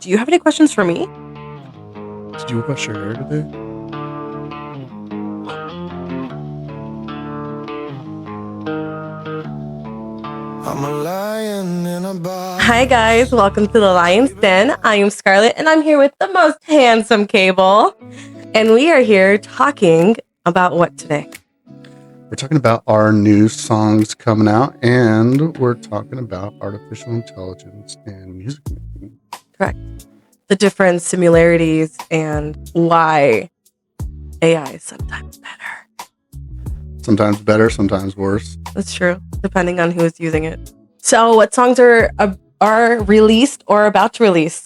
Do you have any questions for me? Did you wash your hair today? I'm a lion in a bar. Hi guys, welcome to the Lion's Den. I am Scarlet and I'm here with the most handsome Cable. And we are here talking about what today? We're talking about our new songs coming out, and we're talking about artificial intelligence and music making. Correct. The different similarities and why AI is sometimes better. Sometimes better, sometimes worse. That's true, depending on who is using it. So what songs are released or about to release?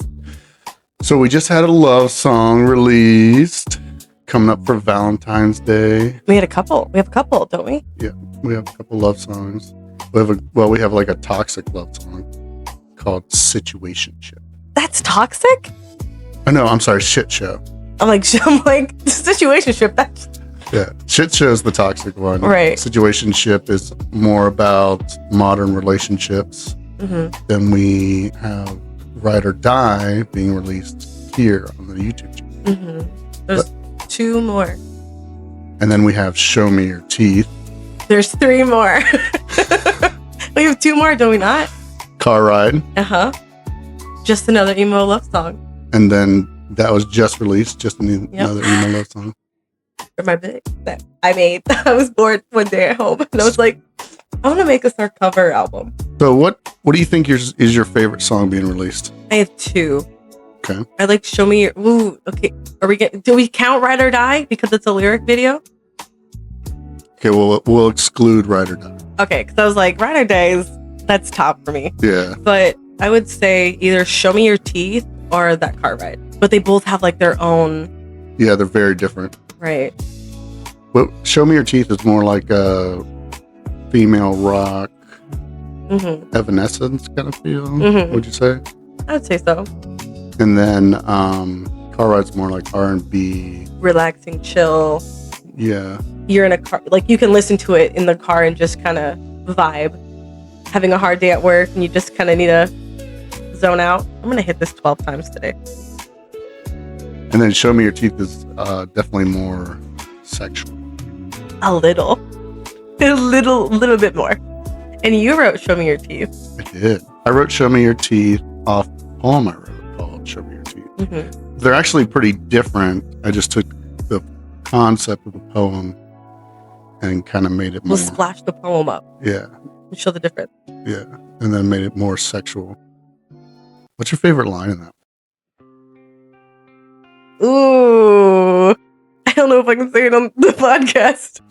So we just had a love song released coming up for Valentine's Day. We have a couple, don't we? Yeah, we have a couple love songs. We have like a toxic love song called Situationship. That's toxic? Oh no, I'm sorry, Shit Show. I'm like situationship. That's Yeah, Shit Show is the toxic one. Right. Situationship is more about modern relationships. mm-hmm. Then we have Ride or Die being released here on the YouTube channel. Mm-hmm. There's two more. And then we have Show Me Your Teeth. There's three more. We have two more, do we not? Car Ride. Uh-huh. Just another emo love song. And then that was just released, just another emo love song. For my big that I made. I was bored one day at home and I was like, I want to make a cover album. So what do you think is your favorite song being released? I have two. Okay. I like Show Me Your... Ooh, okay. Do we count Ride or Die because it's a lyric video? Okay, we'll exclude Ride or Die. Okay, because I was like, Ride or Die that's top for me. Yeah. But I would say either Show Me Your Teeth or that Car Ride. But they both have like their own... Yeah, they're very different. Right. But Show Me Your Teeth is more like a female rock, Evanescence kind of feel, would you say? I would say so. And then Car Ride's more like R&B. Relaxing, chill. Yeah. You're in a car, like you can listen to it in the car and just kind of vibe. Having a hard day at work and you just kind of need to zone out. I'm going to hit this 12 times today. And then Show Me Your Teeth is definitely more sexual. A little bit more. And you wrote Show Me Your Teeth. I did. I wrote Show Me Your Teeth off a poem I wrote called Show Me Your Teeth. They're actually pretty different. I just took the concept of the poem and kind of made it more... We'll splash the poem up. Yeah. And show the difference. Yeah. And then made it more sexual. What's your favorite line in that? Ooh. I don't know if I can say it on the podcast.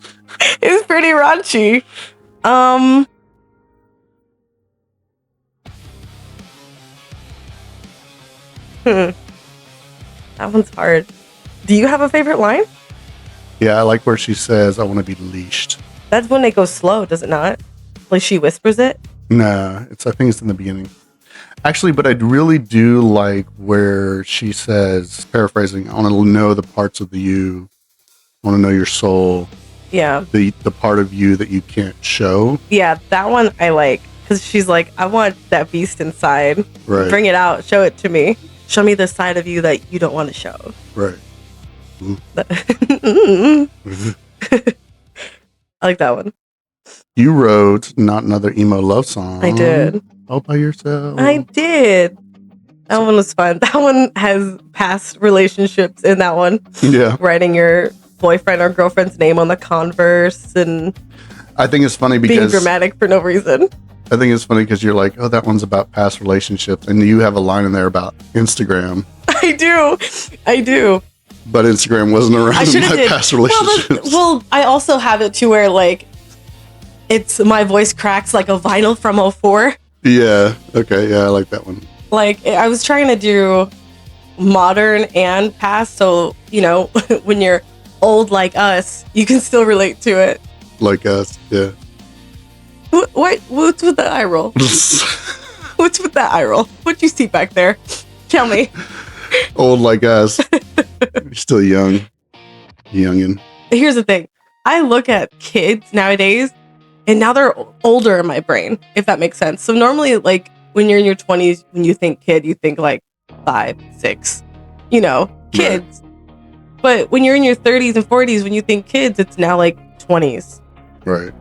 It's pretty raunchy. That one's hard. Do you have a favorite line? Yeah, I like where she says, I want to be leashed. That's when it goes slow, does it not? Like she whispers it? Nah, I think it's in the beginning. Actually, but I really do like where she says, paraphrasing, I want to know the parts of you. I want to know your soul. Yeah. The part of you that you can't show. Yeah, that one I like. Because she's like, I want that beast inside. Right. Bring it out. Show it to me. Show me the side of you that you don't want to show. Right. I like that one. You wrote Not Another Emo Love Song. I did. All by yourself. I did. That one was fun. That one has past relationships in that one. Yeah. Writing your boyfriend or girlfriend's name on the Converse and I think it's funny because... being dramatic for no reason. I think it's funny because you're like, oh, that one's about past relationships. And you have a line in there about Instagram. I do. But Instagram wasn't around in my past relationships. Well, I also have it to where like it's my voice cracks like a vinyl from 04. Yeah. Okay. Yeah, I like that one. Like I was trying to do modern and past, so you know when you're old like us, you can still relate to it. Like us, yeah. What's with the eye roll? What's with that eye roll? What you see back there? Tell me. Old like us. You're still young. Youngin'. Here's the thing. I look at kids nowadays, and now they're older in my brain, if that makes sense. So normally, like, when you're in your 20s, when you think kid, you think, like, 5, 6, kids. But when you're in your 30s and 40s, when you think kids, it's now like 20s. Right.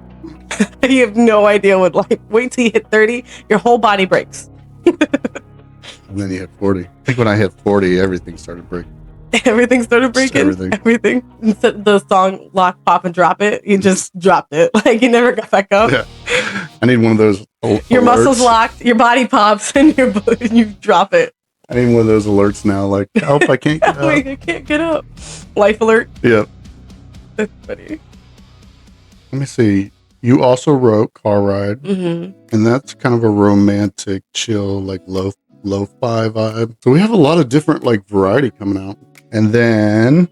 You have no idea what life. Wait till you hit 30, your whole body breaks. And then you hit 40. I think when I hit 40, everything started breaking. Everything started breaking. Everything. Instead of the song "Lock, Pop, and Drop It," you just dropped it. Like you never got back up. Yeah. I need one of those. Your muscles locked, your body pops, and you drop it. I need one of those alerts now. Like, help! I can't get up. I can't get up. Life alert. Yep. That's funny. Let me see. You also wrote "Car Ride," and that's kind of a romantic, chill, like lo-fi vibe. So we have a lot of different like variety coming out. And then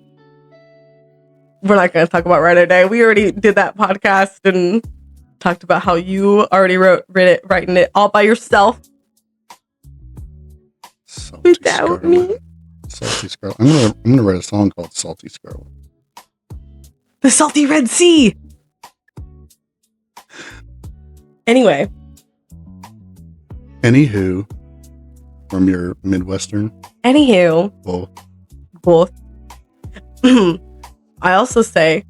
we're not going to talk about Writer Day. We already did that podcast and talked about how you already writing it all by yourself. Salty without Scarlet. me. Salty Scarlet. I'm gonna write a song called Salty Scarlet. The Salty Red Sea. Anyway. Anywho, from your Midwestern. Anywho. Both. I also say,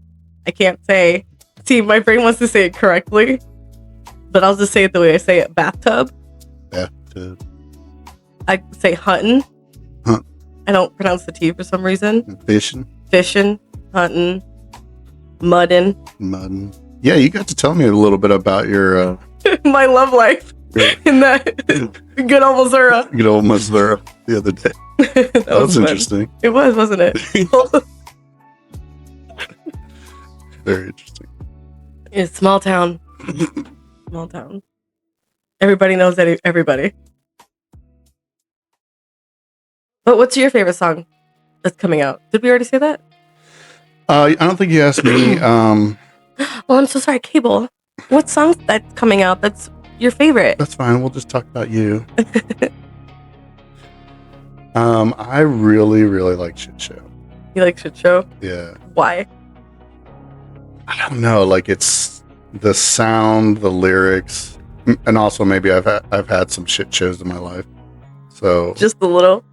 I can't say. See, my brain wants to say it correctly, but I'll just say it the way I say it. Bathtub. Bathtub. I say hunting. Hunt. I don't pronounce the T for some reason. And fishing. Fishing. Hunting. Mudding. Yeah, you got to tell me a little bit about your... my love life. In that good old Missouri. Good old Missouri the other day. that was interesting. It was, wasn't it? Very interesting. It's small town. Small town. Everybody knows everybody. But what's your favorite song that's coming out? Did we already say that? I don't think you asked me. Oh, I'm so sorry, Cable. What song that's coming out that's your favorite? That's fine. We'll just talk about you. I really, really like Shit Show. You like Shit Show? Yeah. Why? I don't know. Like it's the sound, the lyrics, and also maybe I've had some shit shows in my life. So just a little.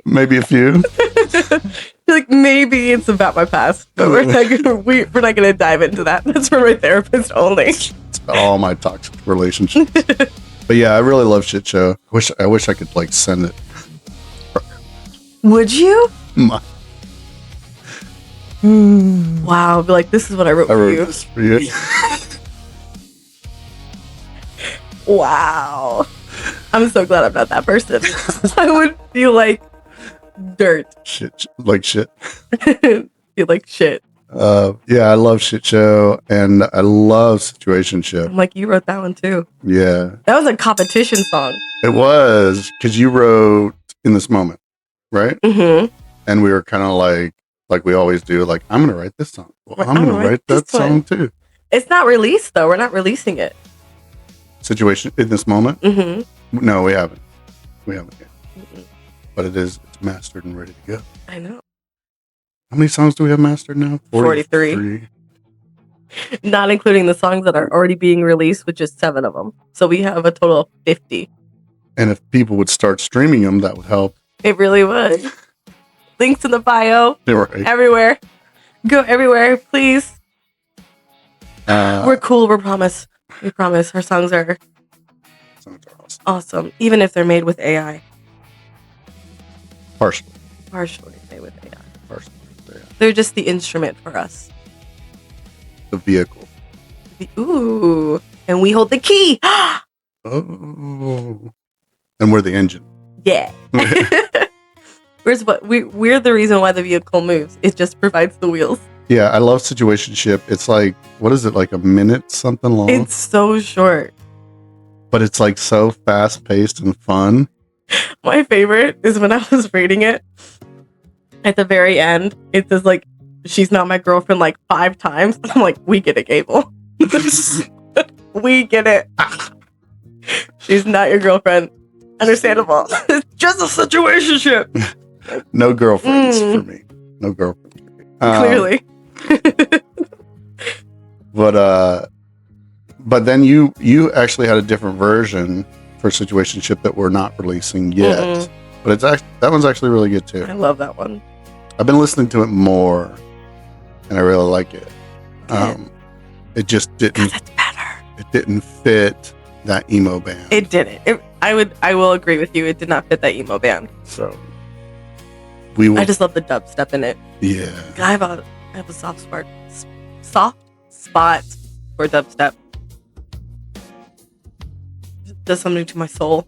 Maybe a few. Like maybe it's about my past, but we're not gonna dive into that. That's for my therapist only. It's about all my toxic relationships. But yeah, I really love Shit Show. I wish I could like send it. Would you? Wow, I'd be like, this is what I wrote for you. This for you. Wow. I'm so glad I'm not that person. I would feel like dirt. Shit. Like shit. Feel like shit. Yeah, I love Shit Show and I love Situationship. I'm like, you wrote that one too. Yeah. That was a competition song. It was, because you wrote In This Moment, right? Mm-hmm. And we were kind of like we always do, like, I'm going to write this song. Well, I'm going to write that song too. It's not released though. We're not releasing it. Situation In This Moment? Mm-hmm. No, we haven't. We haven't yet. Mm-mm. But it's mastered and ready to go. I know. How many songs do we have mastered now? 43. Not including the songs that are already being released, which is 7 of them. So we have a total of 50. And if people would start streaming them, that would help. It really would. Links in the bio. Right. Everywhere. Go everywhere, please. We're cool. We promise. We promise. Our songs are awesome. Even if they're made with AI. Partially made with AI. Partially. Yeah. They're just the instrument for us. The vehicle. Ooh. And we hold the key. Oh. And we're the engine. Yeah. We're the reason why the vehicle moves. It just provides the wheels. Yeah, I love Situationship. It's like, what is it, like a minute something long? It's so short. But it's like so fast paced and fun. My favorite is when I was reading it. At the very end, it says like, she's not my girlfriend like 5 times. I'm like, we get it, Cable. We get it. She's not your girlfriend. Understandable. It's just a situationship. No girlfriends for me. No girlfriends for me. Clearly. But then you actually had a different version for Situationship that we're not releasing yet. Mm-mm. But it's actually, that one's actually really good too. I love that one. I've been listening to it more, and I really like it. It just didn't. It's better. It didn't fit that emo band. It didn't. I will agree with you. It did not fit that emo band. So we will. I just love the dubstep in it. Yeah. I have a soft spot for dubstep. It does something to my soul.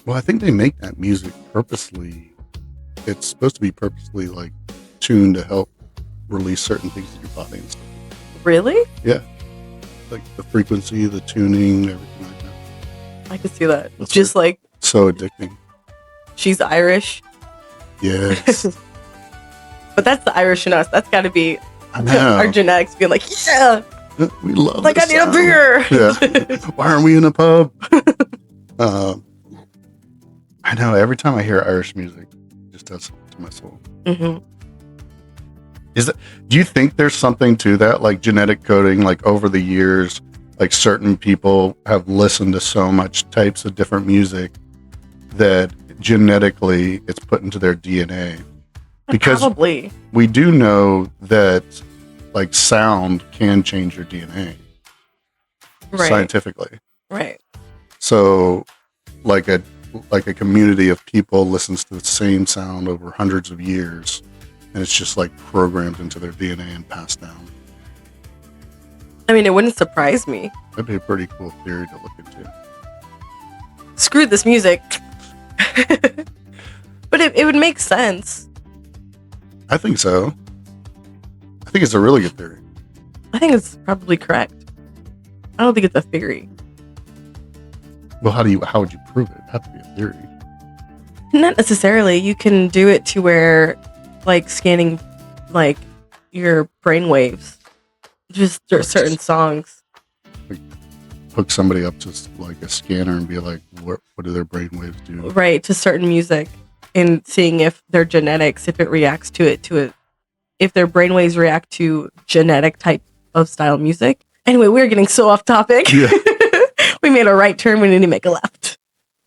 Well, I think they make that music purposely. It's supposed to be purposely like tuned to help release certain things in your body and stuff. Really? Yeah. Like the frequency, the tuning, everything like that. I could see that. That's Just like so addicting. she's Irish. Yes. But that's the Irish in us. That's got to be I know. our genetics being like, yeah, We love like I this need a sound. beer. Yeah. Why aren't we in a pub? I know. Every time I hear Irish music, it just does something to my soul. Mm-hmm. Do you think there's something to that, like genetic coding? Like over the years, like certain people have listened to so much types of different music that genetically it's put into their DNA. Because Probably. we do know that like sound can change your DNA Right. scientifically. Right. So like a community of people listens to the same sound over hundreds of years, and it's just like programmed into their DNA and passed down. I mean, it wouldn't surprise me. That'd be a pretty cool theory to look into. Screw this music. But it would make sense. I think so. I think it's a really good theory. I think it's probably correct. I don't think it's a theory. Well, how would you prove it? It'd have to be a theory. Not necessarily. You can do it to where, like, scanning, like, your brain waves. Just certain songs. Hook somebody up to like a scanner and be like, what do their brain waves do? Right, to certain music. And seeing if their genetics, if it reacts to it, if their brainwaves react to genetic type of style music. Anyway, we're getting so off topic. Yeah. We made a right turn. We need to make a left.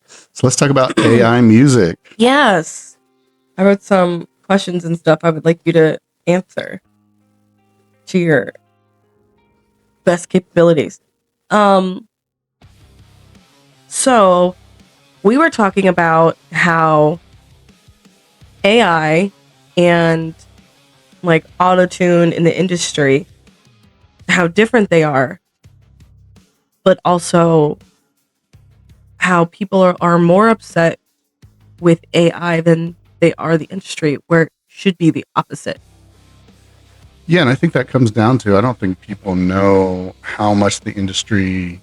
So let's talk about AI music. Yes. I wrote some questions and stuff I would like you to answer to your best capabilities. So we were talking about how AI and like autotune in the industry, how different they are, but also how people are more upset with AI than they are the industry, where it should be the opposite. Yeah, and I think that comes down to, I don't think people know how much the industry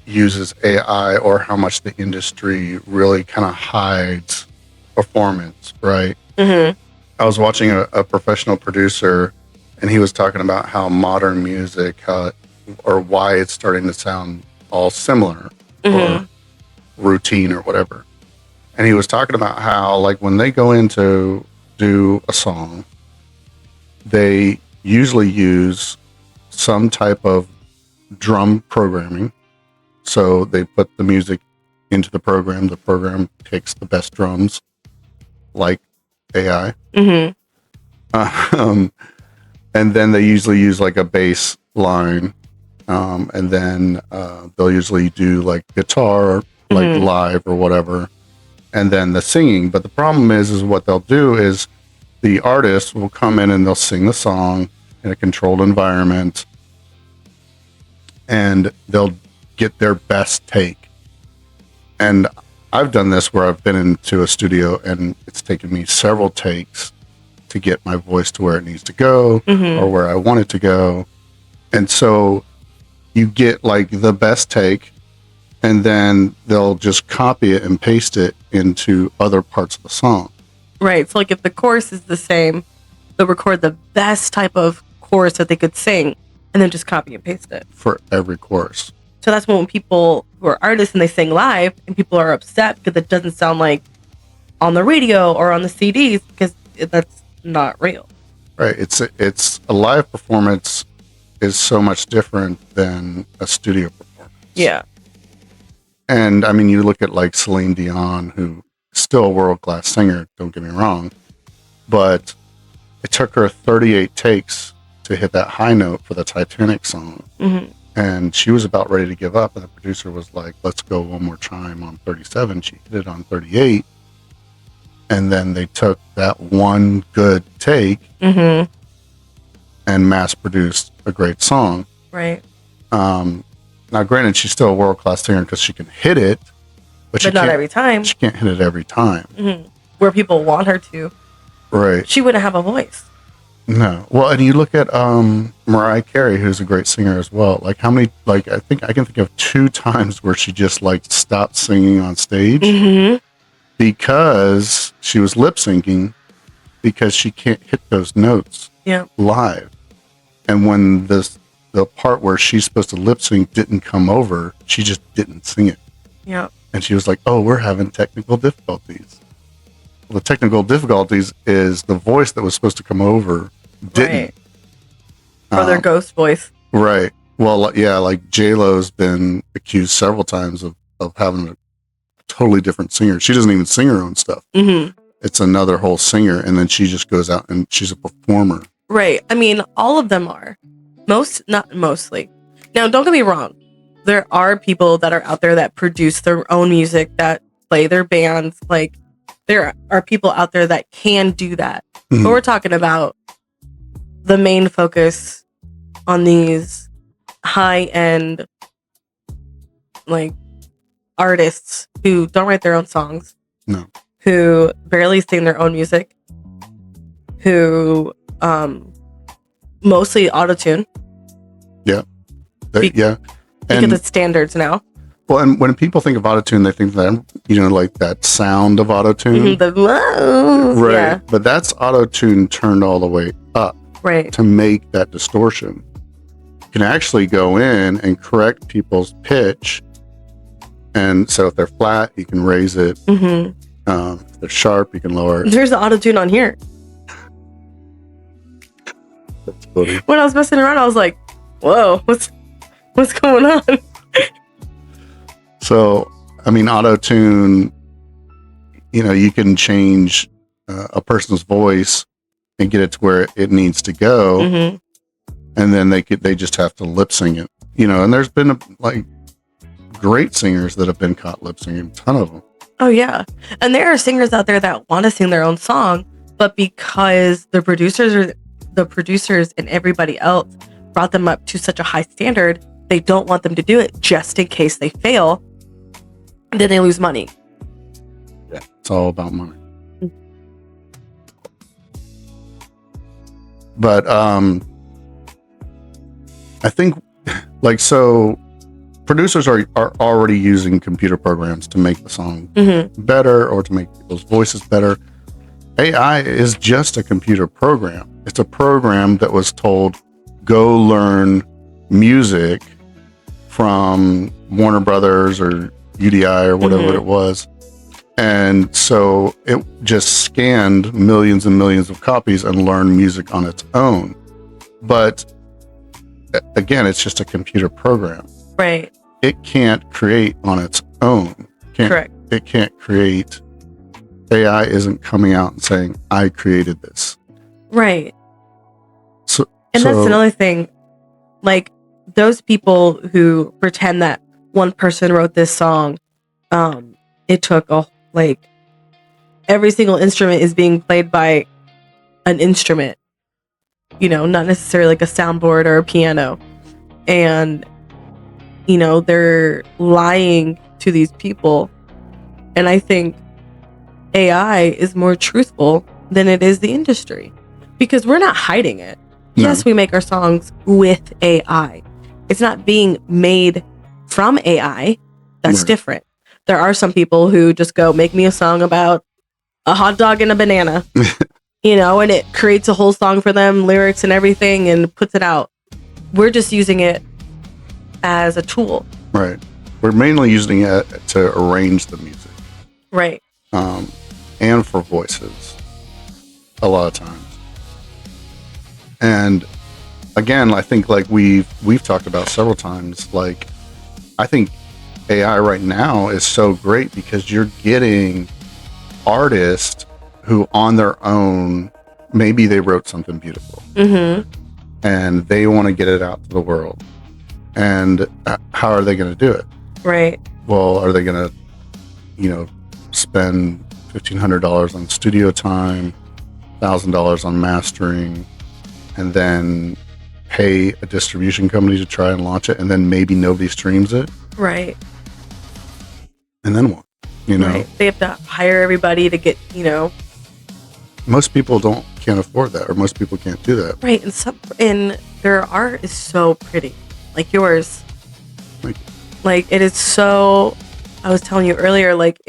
uses AI or how much the industry really kind of hides performance, right? Mm-hmm. I was watching a professional producer, and he was talking about how modern music, or why it's starting to sound all similar or routine or whatever. And he was talking about how, like, when they go in to do a song, they usually use some type of drum programming. So they put the music into the program takes the best drums, like AI. Mm-hmm. And then they usually use like a bass line, and then they'll usually do like guitar, like live or whatever, and then the singing. But the problem is what they'll do is the artist will come in and they'll sing the song in a controlled environment, and they'll get their best take. And I've done this where I've been into a studio and it's taken me several takes to get my voice to where it needs to go or where I want it to go. And so you get like the best take, and then they'll just copy it and paste it into other parts of the song. Right. So like if the chorus is the same, they'll record the best type of chorus that they could sing and then just copy and paste it. For every chorus. So that's when people who are artists and they sing live and people are upset because it doesn't sound like on the radio or on the CDs, because that's not real. Right. It's a live performance is so much different than a studio performance. Yeah. And I mean, you look at like Celine Dion, who is still a world-class singer, don't get me wrong, but it took her 38 takes to hit that high note for the Titanic song. Mm-hmm. And she was about ready to give up, and the producer was like, let's go one more time on 37. She hit it on 38. And then they took that one good take Mm-hmm. and mass produced a great song. Right. Now, granted, she's still a world-class singer because she can hit it, but she not can't, every time. She can't hit it every time. Mm-hmm. Where people want her to. Right. She wouldn't have a voice. No. Well, and you look at Mariah Carey, who's a great singer as well. Like how many, like I think I can think of 2 times where she just like stopped singing on stage Mm-hmm. because she was lip syncing because she can't hit those notes live. And when the part where she's supposed to lip sync didn't come over, she just didn't sing it. Yeah. And she was like, "Oh, we're having technical difficulties." Well, the technical difficulties is the voice that was supposed to come over didn't. Right. Or their ghost voice. Right. Well, yeah, like J-Lo's been accused several times of having a totally different singer. She doesn't even sing her own stuff. Mm-hmm. It's another whole singer, and then she just goes out and she's a performer. Right. I mean, all of them are. Not mostly. Now, don't get me wrong. There are people that are out there that produce their own music, that play their bands. Like, there are people out there that can do that. Mm-hmm. But we're talking about the main focus on these high-end, like, artists who don't write their own songs. No. Who barely sing their own music. Who, mostly autotune. Yeah. Yeah. Because it's standards now. Well, and when people think of autotune, they think that, like that sound of autotune. Mm-hmm, right. Yeah. But that's autotune turned all the way up. Right. To make that distortion. You can actually go in and correct people's pitch. And so if they're flat, you can raise it. Mm-hmm. If they're sharp, you can lower it. There's the autotune on here. That's funny. When I was messing around, I was like, whoa, what's going on? So, I mean, auto-tune, you can change a person's voice and get it to where it needs to go. Mm-hmm. And then they just have to lip sing it, and there's been great singers that have been caught lip singing, a ton of them. Oh yeah. And there are singers out there that want to sing their own song, but because the producers and everybody else brought them up to such a high standard, they don't want them to do it just in case they fail. Then they lose money. Yeah, it's all about money. But I think producers are already using computer programs to make the song better or to make people's voices better. AI is just a computer program. It's a program that was told, go learn music from Warner Brothers or UDI or whatever it was. And so it just scanned millions and millions of copies and learned music on its own. But again, it's just a computer program. Right. It can't create on its own. Correct. It can't create. AI isn't coming out and saying, I created this. Right. So that's another thing. Like, those people who pretend that one person wrote this song, it took every single instrument is being played by an instrument, not necessarily like a soundboard or a piano. And, they're lying to these people. And I think AI is more truthful than it is the industry, because we're not hiding it. No. Yes, we make our songs with AI. It's not being made from AI. That's different. There are some people who just go, make me a song about a hot dog and a banana, and it creates a whole song for them, lyrics and everything, and puts it out. We're just using it as a tool. Right. We're mainly using it to arrange the music. Right. And for voices a lot of times. And again, I think like we've talked about several times, like I think AI right now is so great because you're getting artists who on their own, maybe they wrote something beautiful and they want to get it out to the world. And how are they going to do it? Right. Well, are they going to, spend $1,500 on studio time, $1,000 on mastering, and then pay a distribution company to try and launch it, and then maybe nobody streams it? Right. And then what? Right. They have to hire everybody to get, Most people can't afford that, or most people can't do that. Right. And their art is so pretty. Like yours. Like it is so, I was telling you earlier, like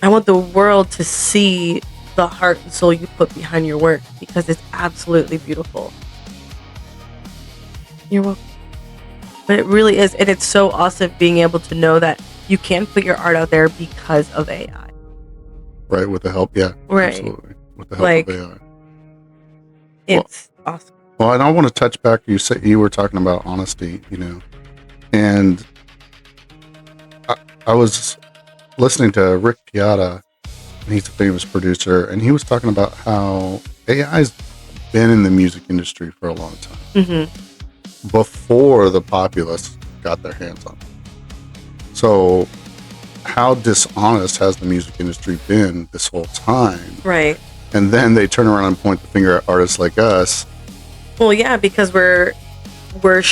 I want the world to see the heart and soul you put behind your work because it's absolutely beautiful. You're welcome. But it really is. And it's so awesome being able to know that you can put your art out there because of AI. Right. With the help. Yeah. Right. Absolutely. With the help of AI. It's awesome. Well, and I want to touch back. You were talking about honesty, and I was listening to Rick Piata, and he's a famous producer, and he was talking about how AI's been in the music industry for a long time before the populace got their hands on it. So, how dishonest has the music industry been this whole time? Right. And then they turn around and point the finger at artists like us. Well, yeah, because we're putting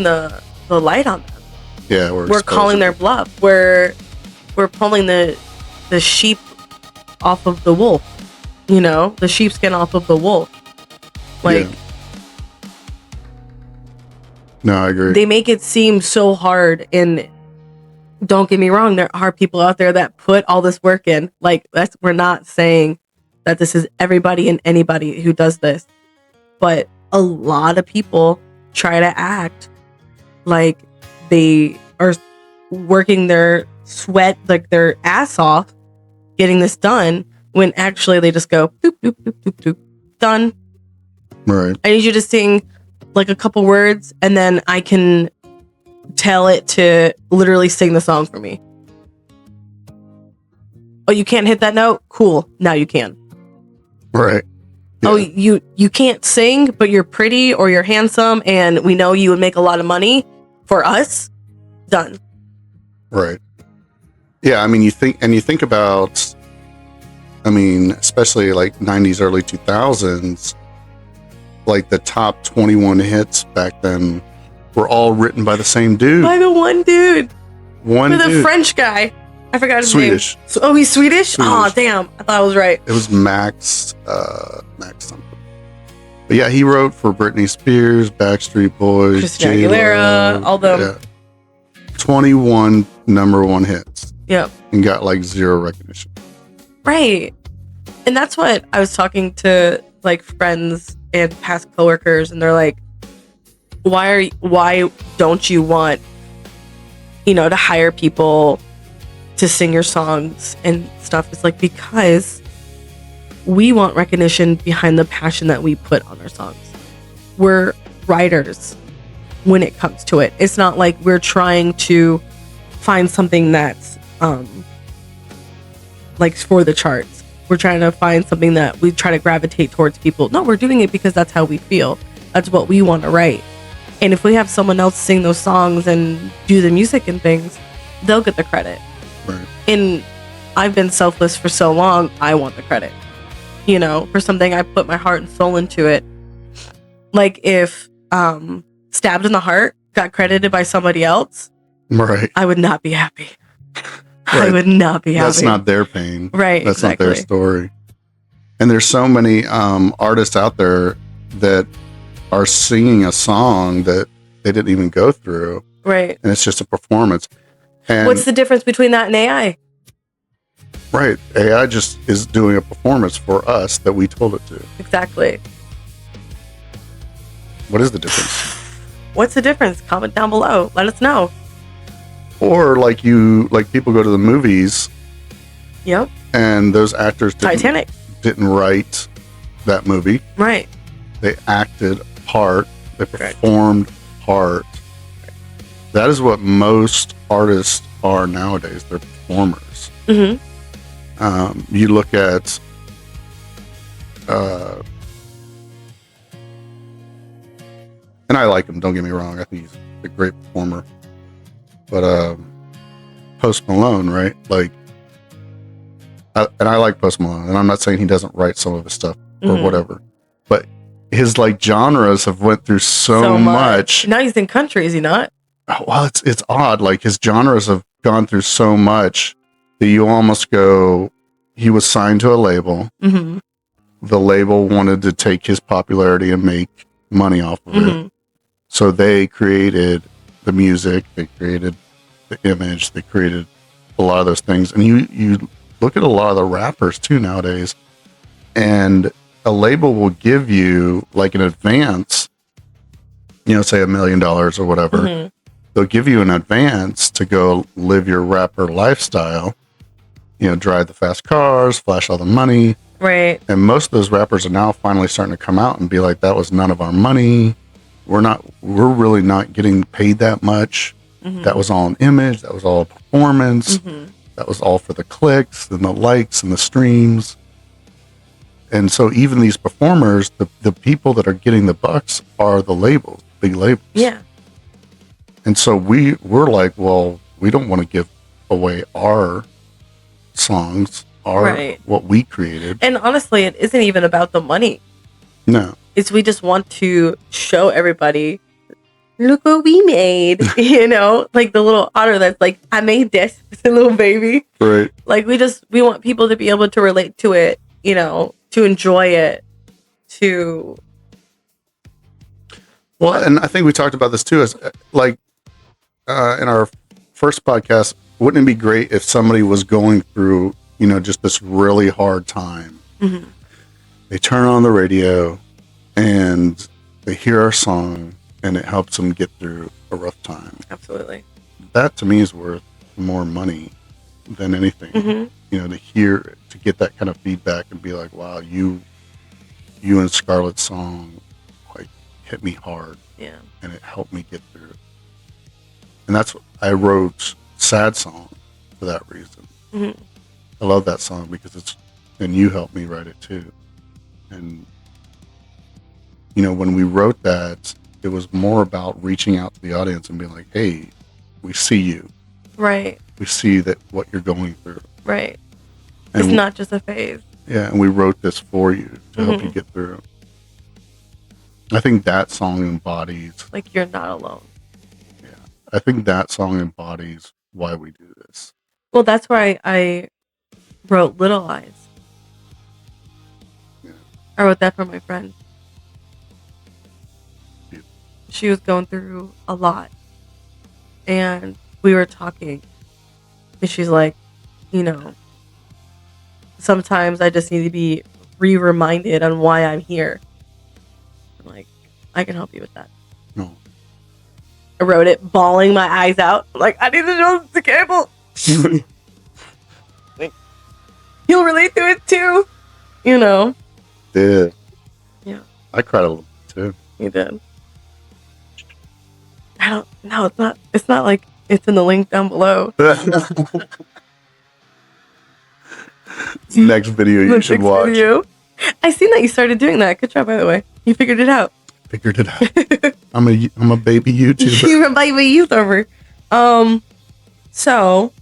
the light on them. Yeah, we're calling their bluff. We're pulling the sheep off of the wolf. The sheepskin off of the wolf. Like, yeah. No, I agree. They make it seem so hard, and don't get me wrong, there are people out there that put all this work in. Like, we're not saying that this is everybody and anybody who does this, but a lot of people try to act like they are working their sweat, like their ass off, getting this done, when actually they just go boop, boop, boop, boop, boop, done. Right. I need you to sing like a couple words, and then I can tell it to literally sing the song for me. Oh, you can't hit that note? Cool. Now you can. Right. Yeah. Oh, you can't sing, but you're pretty or you're handsome, and we know you would make a lot of money for us. Done. Right. Yeah, I mean, you think about, especially like 90s, early 2000s, like the top 21 hits back then were all written by the same dude. By the one dude. One dude. The French guy. I forgot his Swedish. name. Oh, he's Swedish? Oh, damn. I thought I was right. It was Max something. But yeah, he wrote for Britney Spears, Backstreet Boys, Christina Aguilera, all them. Yeah. 21 number one hits. Yep. And got like zero recognition. Right. And that's what I was talking to like friends and past coworkers, and they're like, why don't you want, to hire people to sing your songs and stuff? It's like, because we want recognition behind the passion that we put on our songs. We're writers when it comes to it. It's not like we're trying to find something that's like for the charts. We're trying to find something that we try to gravitate towards people. No, we're doing it because that's how we feel. That's what we want to write. And if we have someone else sing those songs and do the music and things, they'll get the credit. Right. And I've been selfless for so long, I want the credit. For something I put my heart and soul into it. Like if Stabbed in the Heart got credited by somebody else, right, I would not be happy. Right. I would not be happy. That's not their pain. Right. That's exactly. not their story. And there's so many artists out there that are singing a song that they didn't even go through. Right. And it's just a performance. And what's the difference between that and AI? Right. AI just is doing a performance for us that we told it to. Exactly. What is the difference? What's the difference? Comment down below. Let us know. Or like people go to the movies. Yep. And those actors Titanic didn't write that movie. Right. They acted part. They performed part. That is what most artists are nowadays. They're performers. Mm-hmm. You look at and I like him, don't get me wrong. I think he's a great performer. But Post Malone, right? Like, and I like Post Malone, and I'm not saying he doesn't write some of his stuff or whatever, but his like genres have went through so much. Now he's in country, is he not? Well, it's odd. Like his genres have gone through so much that you almost go, he was signed to a label. Mm-hmm. The label wanted to take his popularity and make money off of it. So they created the music, they created the image, they created a lot of those things. And you look at a lot of the rappers too nowadays, and a label will give you like an advance, you know, say $1 million or whatever. They'll give you an advance to go live your rapper lifestyle, you know, drive the fast cars, flash all the money. Right. And most of those rappers are now finally starting to come out and be like, that was none of our money. We're really not getting paid that much. That was all an image. That was all a performance. That was all for the clicks and the likes and the streams. And so even these performers, the people that are getting the bucks are the labels, big labels. Yeah. And so we're like, well, we don't want to give away our songs, what we created. And honestly, it isn't even about the money. No. It's we just want to show everybody, look what we made. You know, like the little otter that's like, I made this. It's a little baby. Right. Like we want people to be able to relate to it, you know, to enjoy it, to. Well, and I think we talked about this too, is like in our first podcast, wouldn't it be great if somebody was going through, you know, just this really hard time? They turn on the radio and they hear our song and it helps them get through a rough time. Absolutely. That to me is worth more money than anything. You know, to get that kind of feedback and be like, wow, you and Scarlet's song like hit me hard. Yeah. And it helped me get through. And that's what I wrote Sad Song for that reason. I love that song because and you helped me write it too. And, you know, when we wrote that, it was more about reaching out to the audience and being like, hey, we see you. Right. We see that what you're going through. Right. And it's not just a phase. Yeah. And we wrote this for you to help you get through. I think that song embodies. Like, you're not alone. Yeah. I think that song embodies why we do this. Well, that's why I wrote Little Eyes. Yeah. I wrote that for my friend. Yeah. She was going through a lot. And we were talking. And she's like, you know, sometimes I just need to be reminded on why I'm here. I'm like, I can help you with that. No. I wrote it, bawling my eyes out. I'm like, I need to show this to Cable. Like, he'll relate to it too. You know. Yeah. Yeah. I cried a little bit too. You did. It's not like it's in the link down below. Next video you should watch. Video. I seen that you started doing that. Good job, by the way. You figured it out. Figured it out. I'm a baby YouTuber. You're a baby YouTuber. So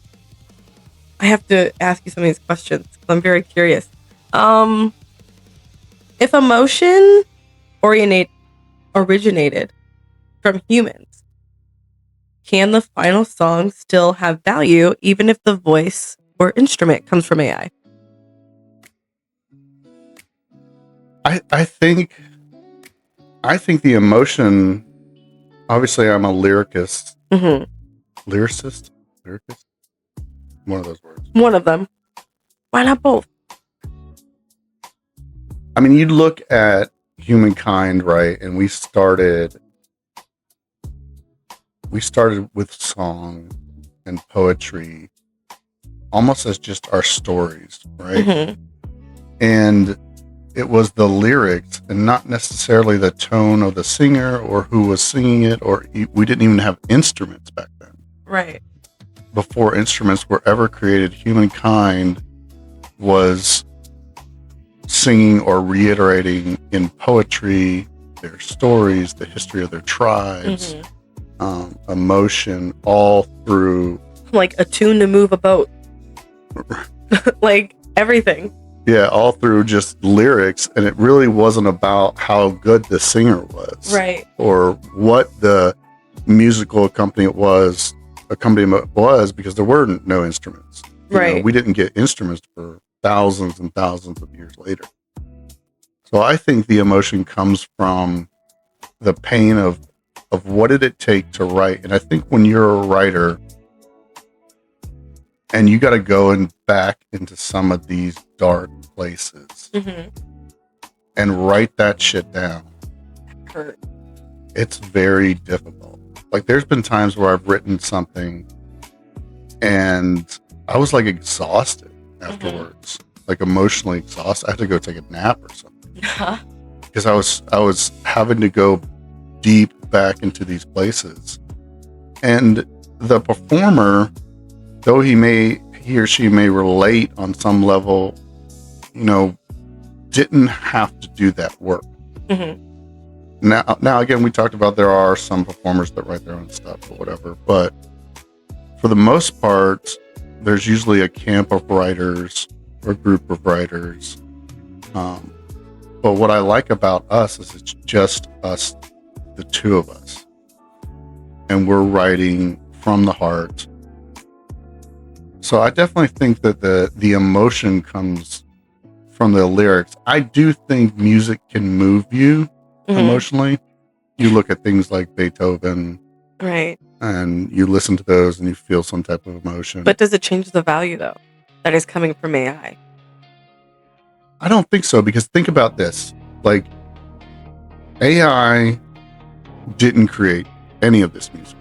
I have to ask you some of these questions because I'm very curious. If emotion originated from humans, can the final song still have value even if the voice or instrument comes from AI? I think the emotion, obviously I'm a lyricist. Lyricist? One of those words. One of them. Why not both? I mean, you look at humankind, right? And we started with song and poetry almost as just our stories, right? And it was the lyrics and not necessarily the tone of the singer or who was singing it, or we didn't even have instruments back then. Right. Before instruments were ever created, humankind was singing or reiterating in poetry their stories, the history of their tribes, emotion, all through like a tune to move a boat. Like everything. Yeah, all through just lyrics, and it really wasn't about how good the singer was, right, or what the musical accompaniment was, because there were no instruments. Right. We didn't get instruments for thousands and thousands of years later. So I think the emotion comes from the pain of what did it take to write, and I think when you're a writer, and you got to go and back into some of these dark places and write that shit down. Hurt. It's very difficult. Like there's been times where I've written something and I was like exhausted afterwards, like emotionally exhausted. I had to go take a nap or something because I was having to go deep back into these places, and the performer, though he or she may relate on some level, didn't have to do that work. Now again, we talked about there are some performers that write their own stuff or whatever, but for the most part, there's usually a camp of writers or group of writers. But what I like about us is it's just us, the two of us, and we're writing from the heart. So I definitely think that the emotion comes from the lyrics. I do think music can move you emotionally. You look at things like Beethoven, right, and you listen to those and you feel some type of emotion. But does it change the value though that is coming from AI? I don't think so, because think about this. Like, AI didn't create any of this music.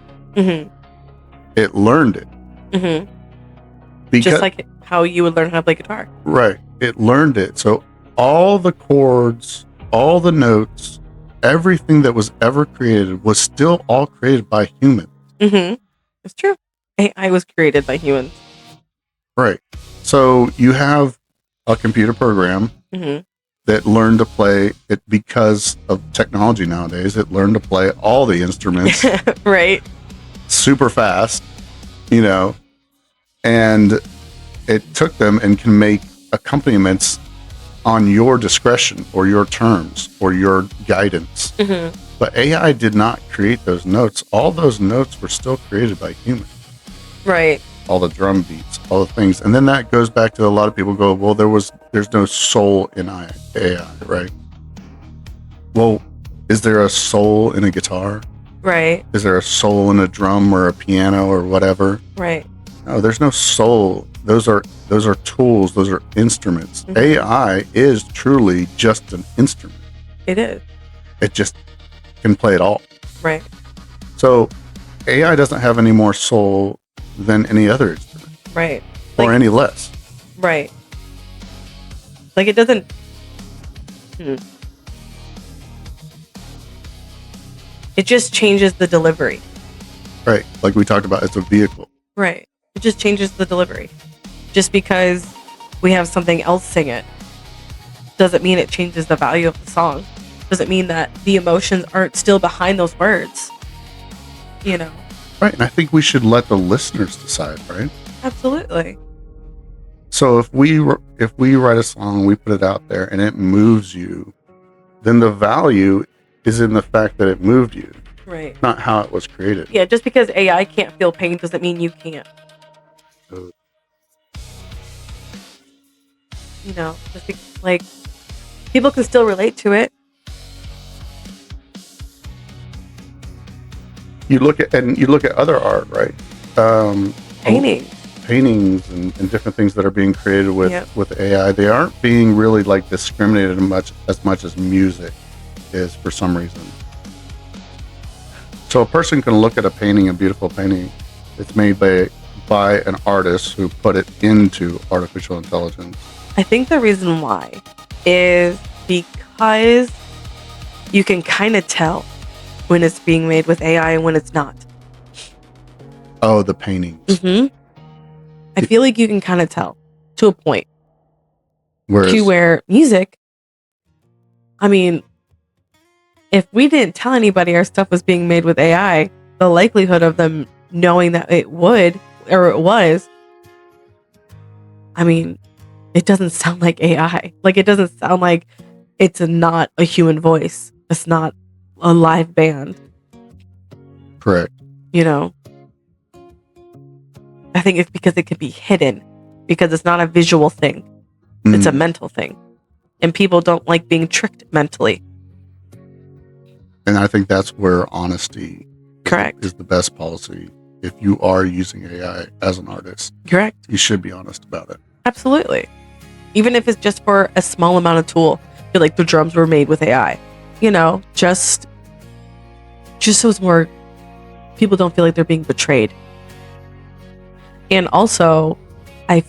It learned it. Because, just like how you would learn how to play guitar. Right. It learned it. So all the chords, all the notes, everything that was ever created was still all created by humans. It's true. AI was created by humans. Right. So you have a computer program that learned to play it because of technology nowadays. It learned to play all the instruments. Right. Super fast, and it took them and can make accompaniments on your discretion or your terms or your guidance. But AI did not create those notes. All those notes were still created by humans. Right. All the drum beats, all the things. And then that goes back to a lot of people go, well, there's no soul in AI, right? Well, is there a soul in a guitar? Right. Is there a soul in a drum or a piano or whatever? Right. No, there's no soul. Those are tools. Those are instruments. AI is truly just an instrument. It is. It just can play it all. Right. So AI doesn't have any more soul than any other instrument. Right. Or any less. Right. Like it doesn't. It just changes the delivery. Right. Like we talked about, it's a vehicle. Right. It just changes the delivery. Just because we have something else sing it doesn't mean it changes the value of the song. Doesn't mean that the emotions aren't still behind those words. Right. And I think we should let the listeners decide, right? Absolutely. So if we write a song, we put it out there and it moves you, then the value is in the fact that it moved you. Right. Not how it was created. Yeah, just because AI can't feel pain doesn't mean you can't. People can still relate to it. You look at other art, right? Paintings and different things that are being created with AI. They aren't being really like discriminated as much as music is for some reason. So a person can look at a beautiful painting. It's made by an artist who put it into artificial intelligence. I think the reason why is because you can kind of tell when it's being made with AI and when it's not. Oh, the paintings. Mm-hmm. I feel like you can kind of tell to a point. Whereas, Where music, I mean, if we didn't tell anybody our stuff was being made with AI, the likelihood of them knowing that it would or it was, I mean, it doesn't sound like AI. Like, it doesn't sound like it's not a human voice. It's not a live band. correct. You know, I think it's because it can be hidden, because it's not a visual thing. It's a mental thing. And people don't like being tricked mentally. And I think that's where honesty Correct. is the best policy. If you are using AI as an artist, Correct. you should be honest about it. Absolutely. Even if it's just for a small amount of tool. I feel like the drums were made with AI. You know, just so it's more, people don't feel like they're being betrayed. And also, I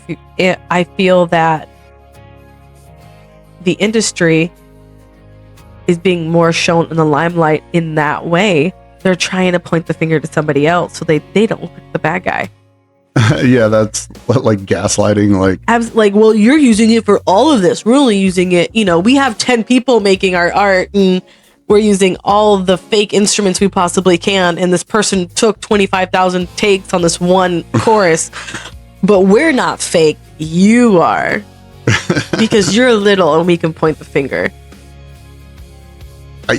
feel that the industry is being more shown in the limelight in that way. They're trying to point the finger to somebody else so they don't look like the bad guy. Yeah, that's like gaslighting. Like, well, you're using it for all of this. We're only using it, we have 10 people making our art and we're using all the fake instruments we possibly can. And this person took 25,000 takes on this one chorus, but we're not fake. You are. Because you're little and we can point the finger. I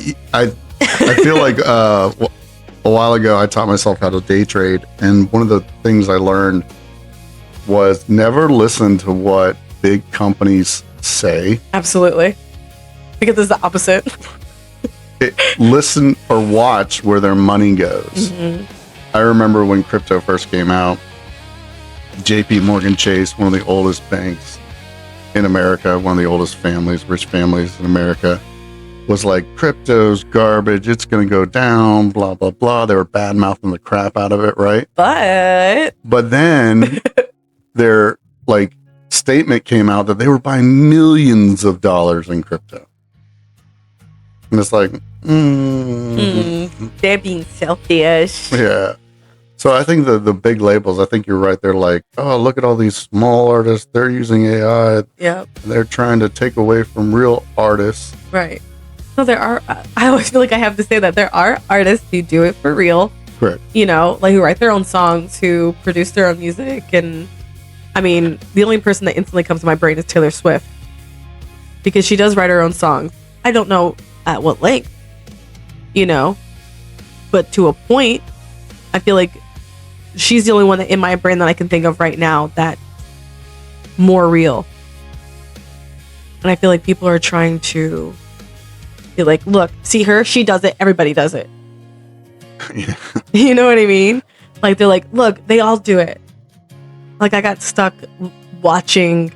feel like a while ago I taught myself how to day trade, and one of the things I learned was never listen to what big companies say. Absolutely. Because it's the opposite. Listen or watch where their money goes. Mm-hmm. I remember when crypto first came out, JP Morgan Chase, one of the oldest banks in America, one of the oldest families, rich families in America, was like, crypto's garbage, it's going to go down, blah, blah, blah. They were bad-mouthing the crap out of it, right? But then their statement came out that they were buying millions of dollars in crypto. And it's like, they're being selfish. Yeah. So I think the big labels, I think you're right. They're like, oh, look at all these small artists. They're using AI. Yep. They're trying to take away from real artists. Right. So there are, I always feel like I have to say that there are artists who do it for real. Correct. Who write their own songs, who produce their own music. And I mean, the only person that instantly comes to my brain is Taylor Swift. Because she does write her own songs. I don't know at what length, but to a point, I feel like she's the only one that in my brain that I can think of right now that's more real. And I feel like people are trying to be like, look, see her, she does it, everybody does it. Yeah. You know what I mean? Like, they're like, look, they all do it. Like, I got stuck watching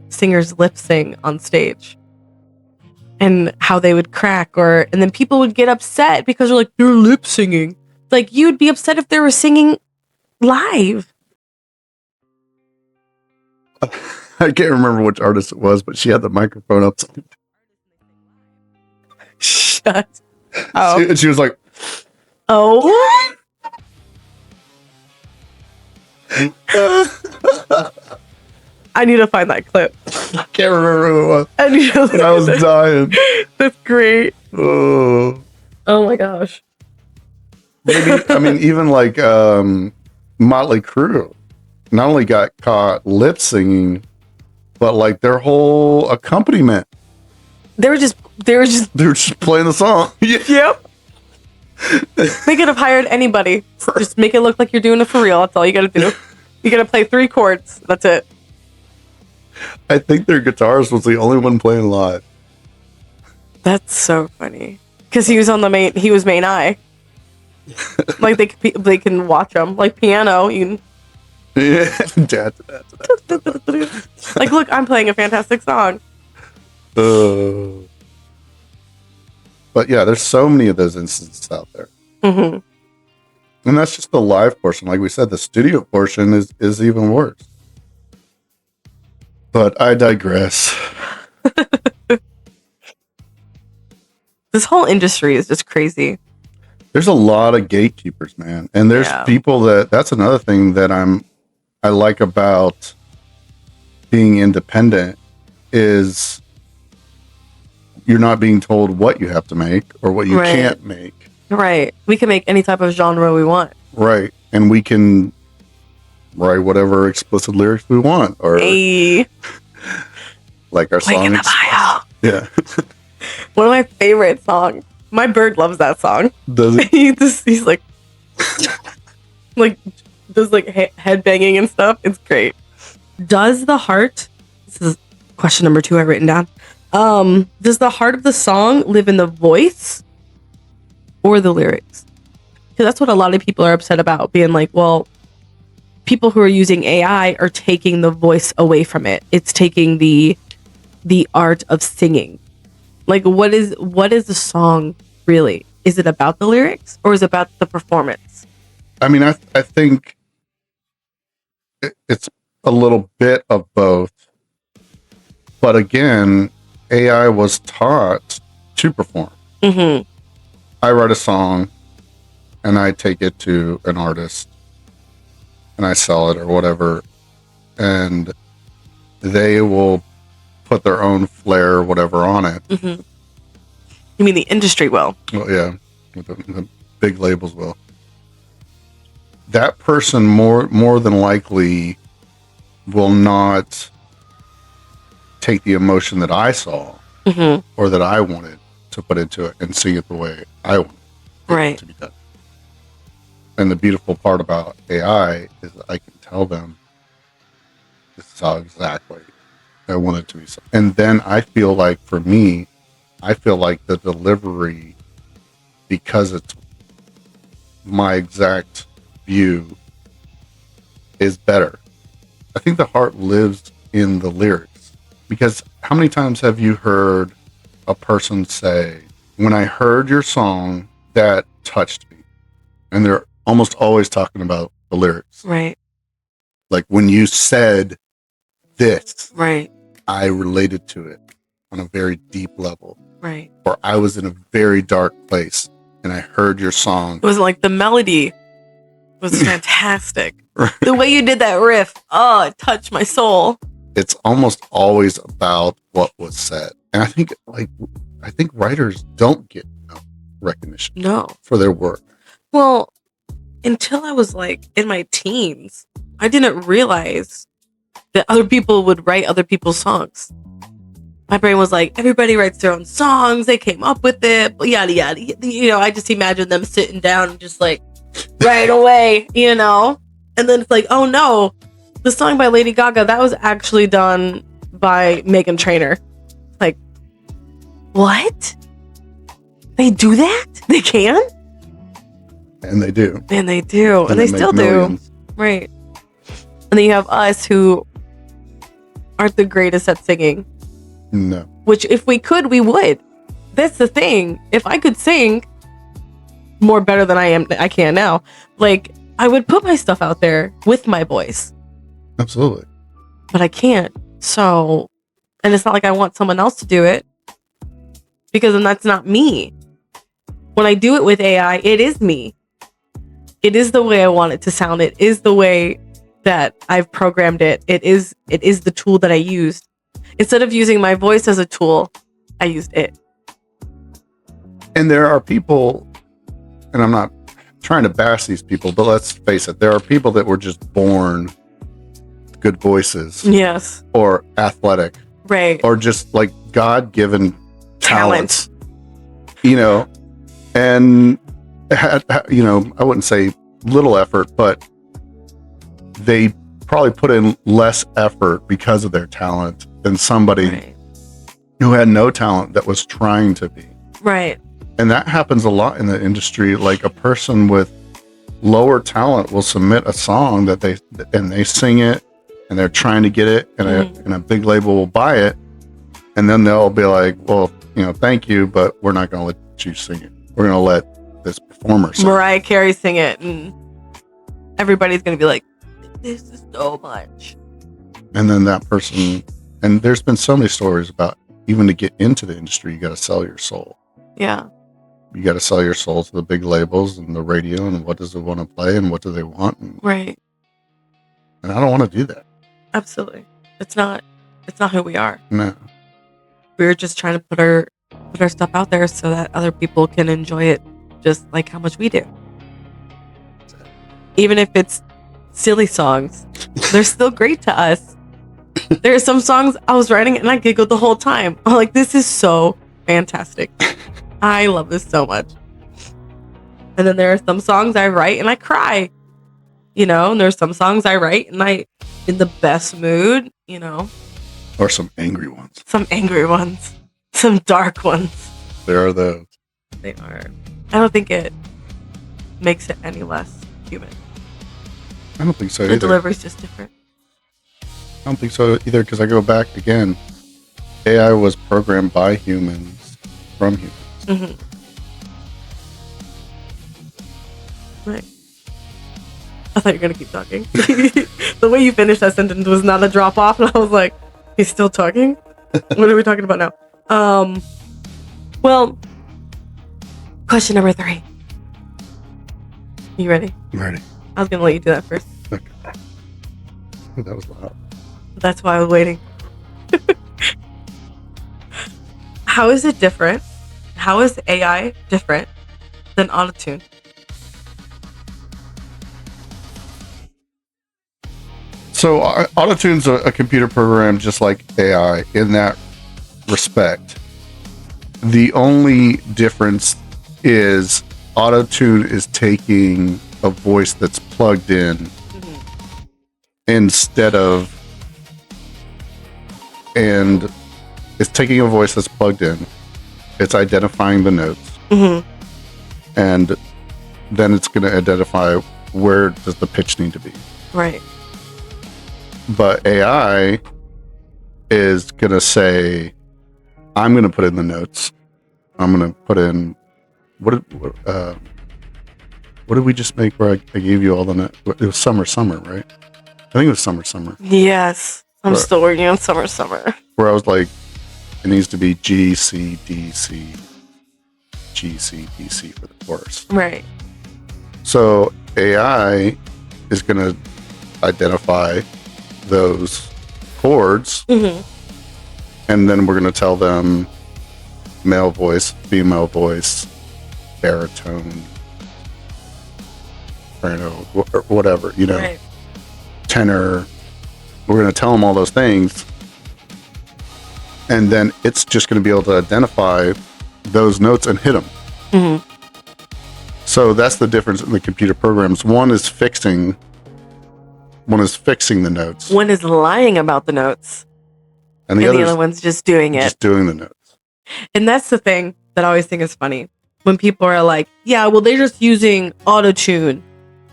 singers lip sing on stage and how they would crack, and then people would get upset because they're like, they're lip singing. Like, you'd be upset if they were singing live. I can't remember which artist it was, but she had the microphone up. Shut up. She was like, oh. I need to find that clip. I can't remember who it was. I need to I was dying. That's great. Oh my gosh. Maybe, I mean, even Motley Crue not only got caught lip singing, but their whole accompaniment. They were just playing the song. Yep. They could have hired anybody. Just make it look like you're doing it for real. That's all you gotta do. You gotta play 3 chords. That's it. I think their guitarist was the only one playing live. That's so funny. Because he was main eye. Like they can watch him. Like piano. You can... Yeah. Like, look, I'm playing a fantastic song. But yeah, there's so many of those instances out there. Mm-hmm. And that's just the live portion. Like we said, the studio portion is even worse. But I digress. This whole industry is just crazy. There's a lot of gatekeepers, man. And there's people that's another thing that I like about being independent is you're not being told what you have to make or what you can't make. Right. We can make any type of genre we want. Right. And we can write whatever explicit lyrics we want. Or like our song. Yeah. One of my favorite songs. My bird loves that song. Does he? He's like does like head banging and stuff. It's great. Does the heart, this is question number 2 I've written down. Does the heart of the song live in the voice or the lyrics? Because that's what a lot of people are upset about, being like, well, people who are using AI are taking the voice away from it. It's taking the art of singing. Like, what is the song really? Is it about the lyrics or is it about the performance? I mean, I think it's a little bit of both. But again, AI was taught to perform. Mm-hmm. I write a song and I take it to an artist and I sell it or whatever. And they will put their own flair or whatever on it. Mm-hmm. You mean the industry will? Well, yeah. The big labels will. That person more than likely will not take the emotion that I saw or that I wanted to put into it and sing it the way I want it to be done. And the beautiful part about AI is that I can tell them this is how exactly I want it to be. And then I feel like, for me, I feel like the delivery, because it's my exact view, is better. I think the heart lives in the lyrics, because how many times have you heard a person say, when I heard your song, that touched me? And they're almost always talking about the lyrics. Right. Like, when you said this, right, I related to it on a very deep level. Right. Or I was in a very dark place and I heard your song. It was like the melody was fantastic. Right. The way you did that riff, it touched my soul. It's almost always about what was said. And I think writers don't get recognition for their work. Well, until I was like in my teens, I didn't realize that other people would write other people's songs. My brain was like, everybody writes their own songs. They came up with it, yada, yada. You know, I just imagine them sitting down and just like right away, you know? And then it's like, oh no, the song by Lady Gaga, that was actually done by Meghan Trainor. Like, what? They do that? They can? And they do. And they do. And they still do. Right. And then you have us who aren't the greatest at singing. No. Which, if we could, we would. That's the thing. If I could sing more better than I can now, like, I would put my stuff out there with my voice. Absolutely. But I can't. So, and it's not like I want someone else to do it, because then that's not me. When I do it with AI, it is me. It is the way I want it to sound. It is the way that I've programmed it. It is the tool that I used. Instead of using my voice as a tool, I used it. And there are people, and I'm not trying to bash these people, but let's face it, there are people that were just born with good voices. Yes. Or athletic. Right. Or just like God-given talent. You know, and you know, I wouldn't say little effort, but they probably put in less effort because of their talent than somebody who had no talent that was trying to be. Right. And that happens a lot in the industry. Like, a person with lower talent will submit a song that they sing it and they're trying to get it, and a big label will buy it, and then they'll be like, well, you know, thank you, but we're not going to let you sing it. We're going to let this performer sing Mariah Carey sing it, and everybody's going to be like, this is so much. And then that person, and there's been so many stories about even to get into the industry, you got to sell your soul. Yeah. You got to sell your soul to the big labels and the radio, and what does it want to play and what do they want. Right. And I don't want to do that. Absolutely. It's not who we are. No. We're just trying to put our stuff out there so that other people can enjoy it just like how much we do. Even if it's silly songs, they're still great to us. There are some songs I was writing and I giggled the whole time. I'm like, this is so fantastic. I love this so much. And then there are some songs I write and I cry. And there's some songs I write and I in the best mood, Or some angry ones. Some angry ones. Some dark ones. There are those. They are. I don't think it makes it any less human. I don't think so the either. The delivery's just different. I don't think so either, because I go back again. AI was programmed by humans from humans. Mm-hmm. Right. I thought you were going to keep talking. The way you finished that sentence was not a drop off, and I was like, he's still talking? What are we talking about now? Well, question number 3. You ready? I'm ready. I was going to let you do that first. Okay. That was loud. That's why I was waiting. How is it different? How is AI different than autotune? So autotune's a computer program just like AI in that respect. The only difference is autotune is taking a voice that's plugged in instead of, and it's taking a voice that's plugged in, it's identifying the notes, and then it's going to identify where does the pitch need to be. Right. But AI is going to say, I'm going to put in the notes. I'm going to put in, what did we just make where I gave you all the notes? It was summer, right? I think it was summer. Yes. I'm still working on summer. Where I was like, it needs to be G, C, D, C, G, C, D, C for the chorus. Right. So AI is going to identify those chords, and then we're going to tell them male voice, female voice, baritone, soprano, whatever, right. Tenor. We're going to tell them all those things, and then it's just going to be able to identify those notes and hit them. So that's the difference in the computer programs. One is fixing the notes. One is lying about the notes. And the other one's just doing it. Just doing the notes. And that's the thing that I always think is funny. When people are like, yeah, well, they're just using auto-tune,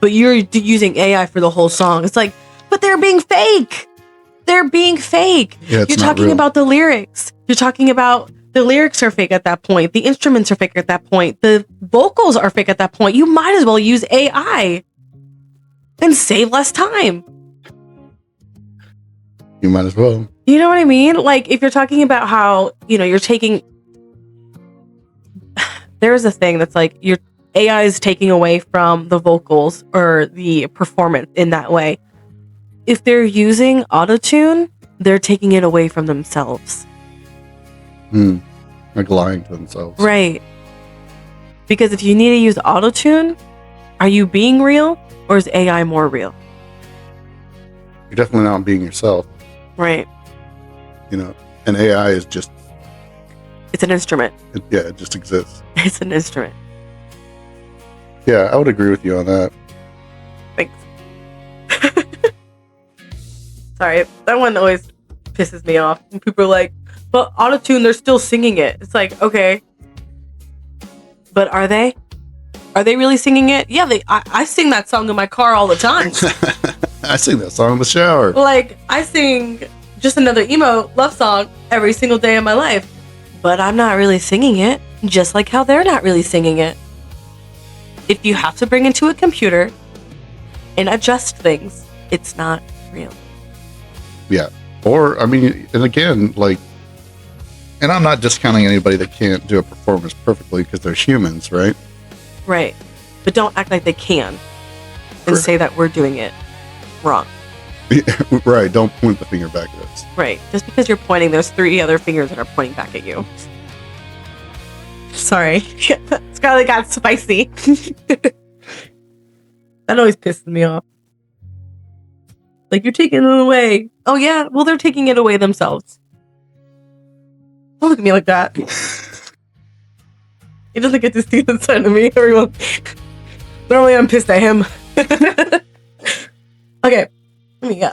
but you're using AI for the whole song. It's like, but they're being fake. They're being fake. Yeah, you're talking about the lyrics. You're talking about the lyrics are fake at that point. The instruments are fake at that point. The vocals are fake at that point. You might as well use AI and save less time. You might as well. You know what I mean? Like, if you're talking about how, you're taking... There's a thing that's like, your AI is taking away from the vocals or the performance in that way. If they're using autotune, they're taking it away from themselves. Like lying to themselves. Right. Because if you need to use autotune, are you being real or is AI more real? You're definitely not being yourself. Right. And AI is just... It's an instrument. It just exists. It's an instrument. Yeah, I would agree with you on that. Thanks. Sorry, that one always pisses me off. When people are like, but autotune, they're still singing it. It's like, okay. But are they? Are they really singing it? Yeah, I sing that song in my car all the time. I sing that song in the shower. Like, I sing just another emo love song every single day of my life. But I'm not really singing it, just like how they're not really singing it. If you have to bring it to a computer and adjust things, it's not real. Yeah. Or, and again, like, and I'm not discounting anybody that can't do a performance perfectly because they're humans, right? Right. But don't act like they can and say that we're doing it wrong. Right. Don't point the finger back at us. Right. Just because you're pointing, there's 3 other fingers that are pointing back at you. Sorry. Scarlet got spicy. That always pisses me off. Like, you're taking it away. Oh, yeah. Well, they're taking it away themselves. Don't look at me like that. He doesn't get to see the side of me. Everyone. Normally, I'm pissed at him. Okay. Let me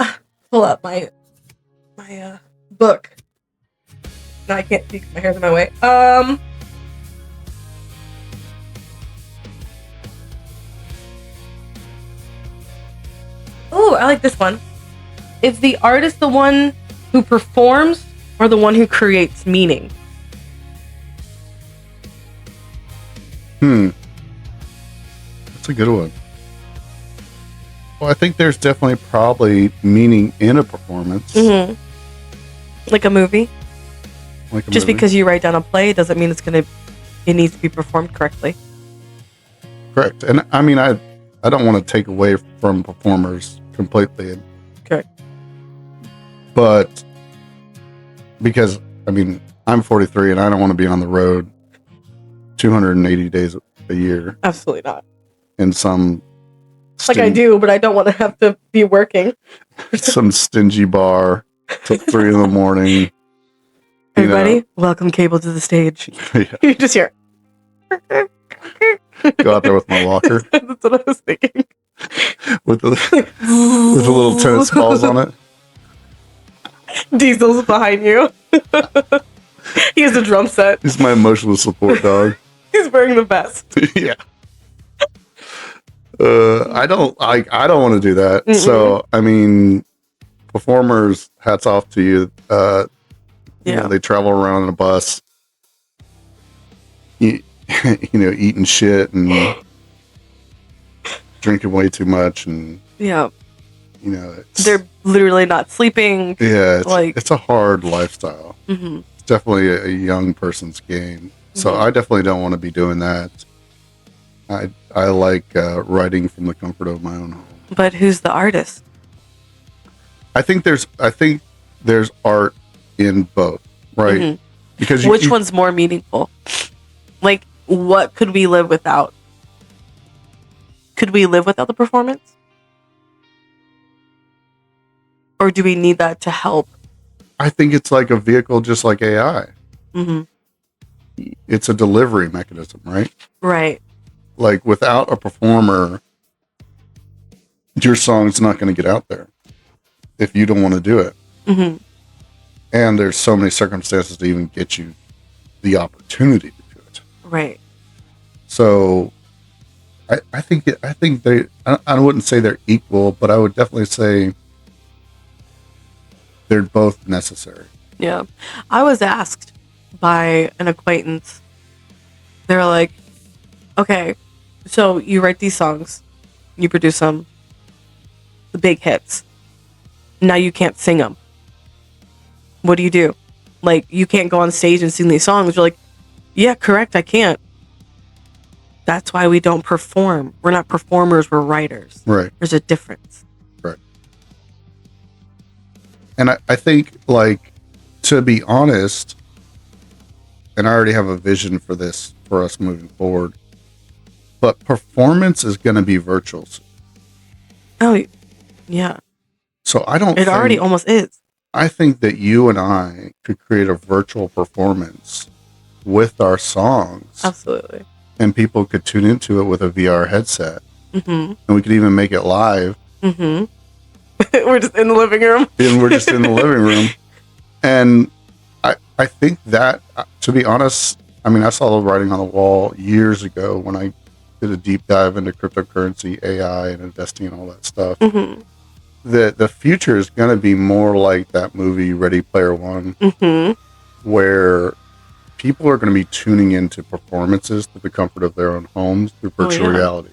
pull up my book. No, I can't see 'cause my hair's in my way. Oh, I like this one. Is the artist the one who performs or the one who creates meaning? That's a good one. Well, I think there's definitely probably meaning in a performance. Mm-hmm. Like a movie? Just because you write down a play doesn't mean it needs to be performed correctly. Correct. And I mean, I don't want to take away from performers completely. Correct. But because, I mean, I'm 43 and I don't want to be on the road 280 days a year. Absolutely not. In some... Like I do, but I don't want to have to be working. Some stingy bar till 3 in the morning. Everybody, welcome Cable to the stage. Yeah. You just hear. Go out there with my walker. That's what I was thinking. with the little tennis balls on it. Diesel's behind you. He has a drum set. He's my emotional support dog. He's wearing the vest. Yeah. I don't want to do that. Mm-mm. So, I mean, performers, hats off to you. You know, they travel around in a bus, you know, eating shit and drinking way too much. And, yeah, you know, they're literally not sleeping. Yeah. It's a hard lifestyle. Mm-hmm. It's definitely a young person's game. So I definitely don't want to be doing that. I like writing from the comfort of my own home. But who's the artist? I think there's art in both, right? Mm-hmm. Because which one's more meaningful? Like, what could we live without? Could we live without the performance? Or do we need that to help? I think it's like a vehicle, just like AI. Mm-hmm. It's a delivery mechanism, right? Right. Like, without a performer, your song's not going to get out there if you don't want to do it. Mm-hmm. And there's so many circumstances to even get you the opportunity to do it. Right. So, I think they. I wouldn't say they're equal, but I would definitely say they're both necessary. Yeah, I was asked by an acquaintance. They're like, "Okay, so you write these songs, you produce them, the big hits. Now you can't sing them. What do you do? Like, you can't go on stage and sing these songs." You're like, "Yeah, correct, I can't." That's why we don't perform. We're not performers, we're writers. Right. There's a difference. Right. And I think, like, to be honest, and I already have a vision for this, for us moving forward, but performance is going to be virtual. Oh, yeah. So I don't It already almost is. I think that you and I could create a virtual performance with our songs. Absolutely. And people could tune into it with a VR headset. Mm-hmm. And we could even make it live. Mm-hmm. We're just in the living room. And we're just in the living room. And I think that, to be honest, I mean, I saw the writing on the wall years ago when I did a deep dive into cryptocurrency, AI, and investing and all that stuff. Mm-hmm. The future is going to be more like that movie Ready Player One, mm-hmm. where people are going to be tuning into performances to the comfort of their own homes through virtual reality.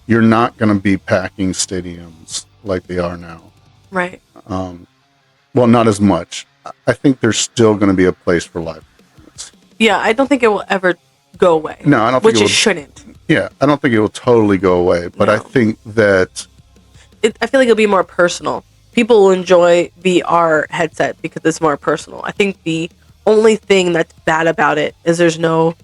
You're not going to be packing stadiums like they are now. Right. Well, not as much. I think there's still going to be a place for live Yeah, I don't think it will ever go away. No, I don't think which it will. Shouldn't. Yeah, I don't think it will totally go away, but No. I think that I feel like it'll be more personal. People will enjoy VR headset because it's more personal. I think the only thing that's bad about it is there's no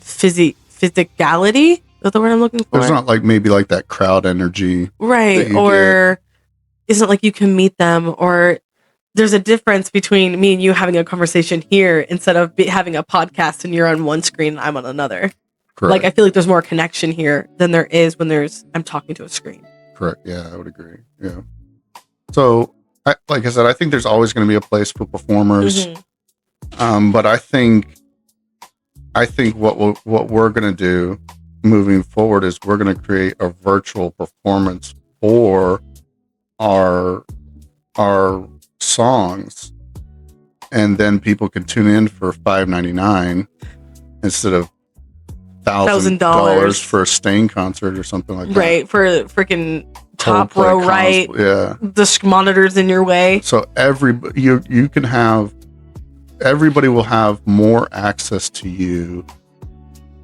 physicality. That's the word I'm looking for. there's not like maybe like that crowd energy. Right. Or isn't like you can meet them, or there's a difference between me and you having a conversation here instead of having a podcast and you're on one screen and I'm on another. Correct. Like I feel like there's more connection here than there is when I'm talking to a screen. Correct. Yeah, I would agree. Yeah. So, like I said, I think there's always going to be a place for performers. But I think what we're going to do moving forward is we're going to create a virtual performance for our songs, and then people can tune in for $5.99 instead of $1,000 for a Stain concert or something like that. Right, for freaking top Coldplay row, right? Yeah. The monitors in your way. So you can have, everybody will have more access to you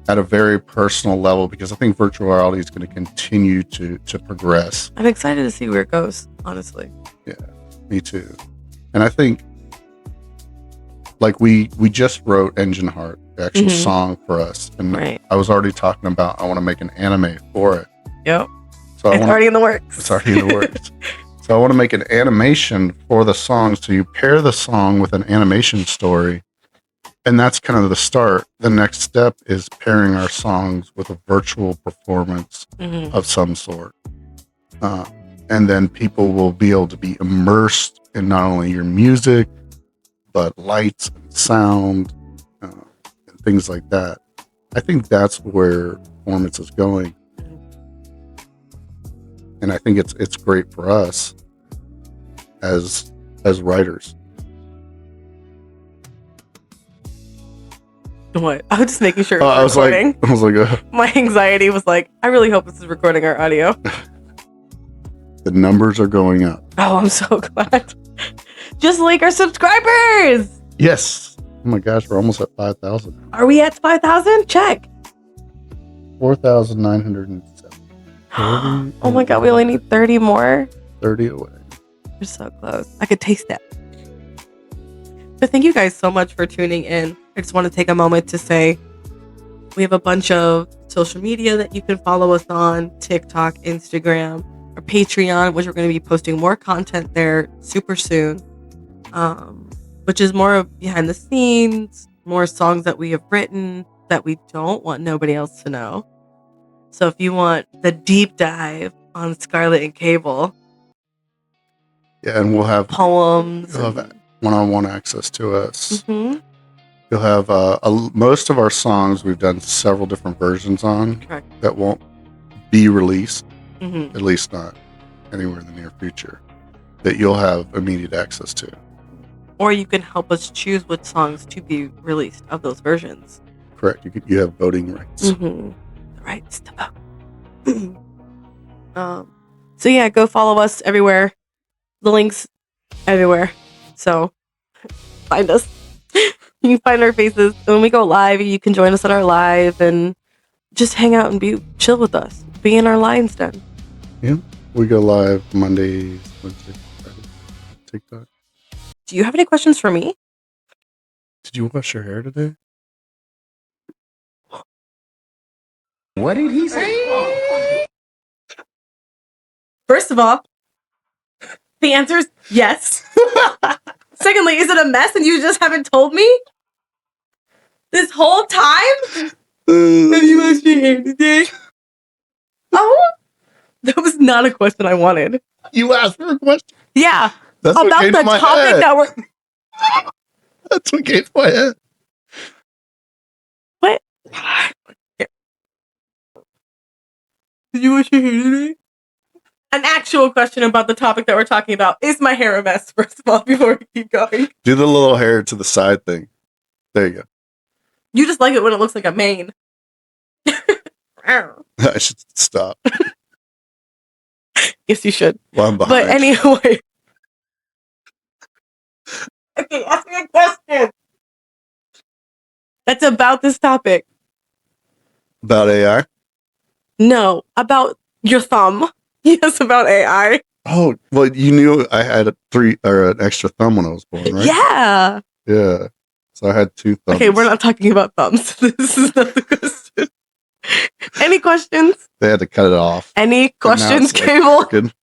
at a very personal level, because I think virtual reality is going to continue to progress. I'm excited to see where it goes, honestly. Yeah, me too. And I think, like, we just wrote Engine Heart, the actual song for us, and I was already talking about I want to make an anime for it. Yep. So it's already in the works. It's already in the works. So I want to make an animation for the song. So you pair the song with an animation story, and that's kind of the start. The next step is pairing our songs with a virtual performance of some sort. And then people will be able to be immersed in not only your music, but lights and sound, and things like that. I think that's where performance is going. And I think it's great for us as writers. What? I was just making sure. I was like, my anxiety was like, I really hope this is recording our audio. The numbers are going up. Oh, I'm so glad. Just like our subscribers. Yes. Oh my gosh, we're almost at 5,000. Are we at 5,000? Check. 4,907. Oh my god, we only need 30 more. 30 away. We're so close. I could taste it. But thank you guys so much for tuning in. I just want to take a moment to say we have a bunch of social media that you can follow us on: TikTok, Instagram, our Patreon, which we're going to be posting more content there super soon, which is more of behind the scenes, more songs that we have written that we don't want nobody else to know. So if you want the deep dive on Scarlet and Cable, yeah, and we'll have poems, you'll have one-on-one access to us. You'll have most of our songs we've done several different versions on. Correct. That won't be released, at least not anywhere in the near future, that you'll have immediate access to. Or you can help us choose what songs to be released of those versions. Correct. You have voting rights. The rights to vote. So yeah, go follow us everywhere. The links everywhere. So find us. You can find our faces. When we go live, you can join us at our live and just hang out and chill with us. Be in our Lions Den. Yeah. We go live Mondays, Wednesdays, Fridays. TikTok. Do you have any questions for me? Did you wash your hair today? What did he say? First of all, the answer is yes. Secondly, is it a mess and you just haven't told me? This whole time? Have you washed your hair today? Oh, that was not a question I wanted. You asked for a question? Yeah. That's about the topic that we're... That's what came to my head. What? Did you wash your hair today? An actual question about the topic that we're talking about. Is my hair a mess, first of all, before we keep going? Do the little hair to the side thing. There you go. You just like it when it looks like a mane. I should stop. Yes, you should. Well, I'm behind. But anyway. Okay, ask me a question. That's about this topic. About AI? No, about your thumb. Yes, about AI. Oh, well, you knew I had an extra thumb when I was born, right? Yeah. Yeah. So I had 2 thumbs. Okay, we're not talking about thumbs. This is not the question. Any questions? They had to cut it off. Any But now questions, it's, like, Cable? crooked.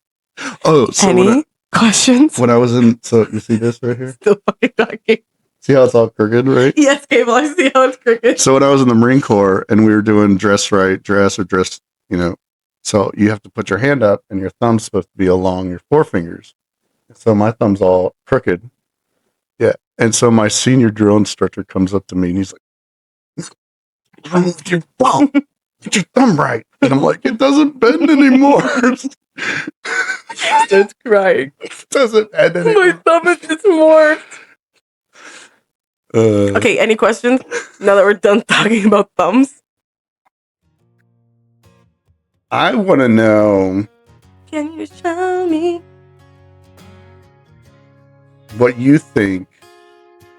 Oh, so Any questions? when I was so you see this right here? Still fucking talking. See how it's all crooked, right? Yes, Cable, I see how it's crooked. So when I was in the Marine Corps and we were doing dress, so you have to put your hand up and your thumb's supposed to be along your forefingers. So my thumb's all crooked. Yeah. And so my senior drill instructor comes up to me and he's like, "Remove your thumb. Get your thumb right." And I'm like, "It doesn't bend anymore." Starts crying. It doesn't bend My anymore. thumb is just morphed. Okay, any questions? Now that we're done talking about thumbs. I want to know Can you show me? what you think,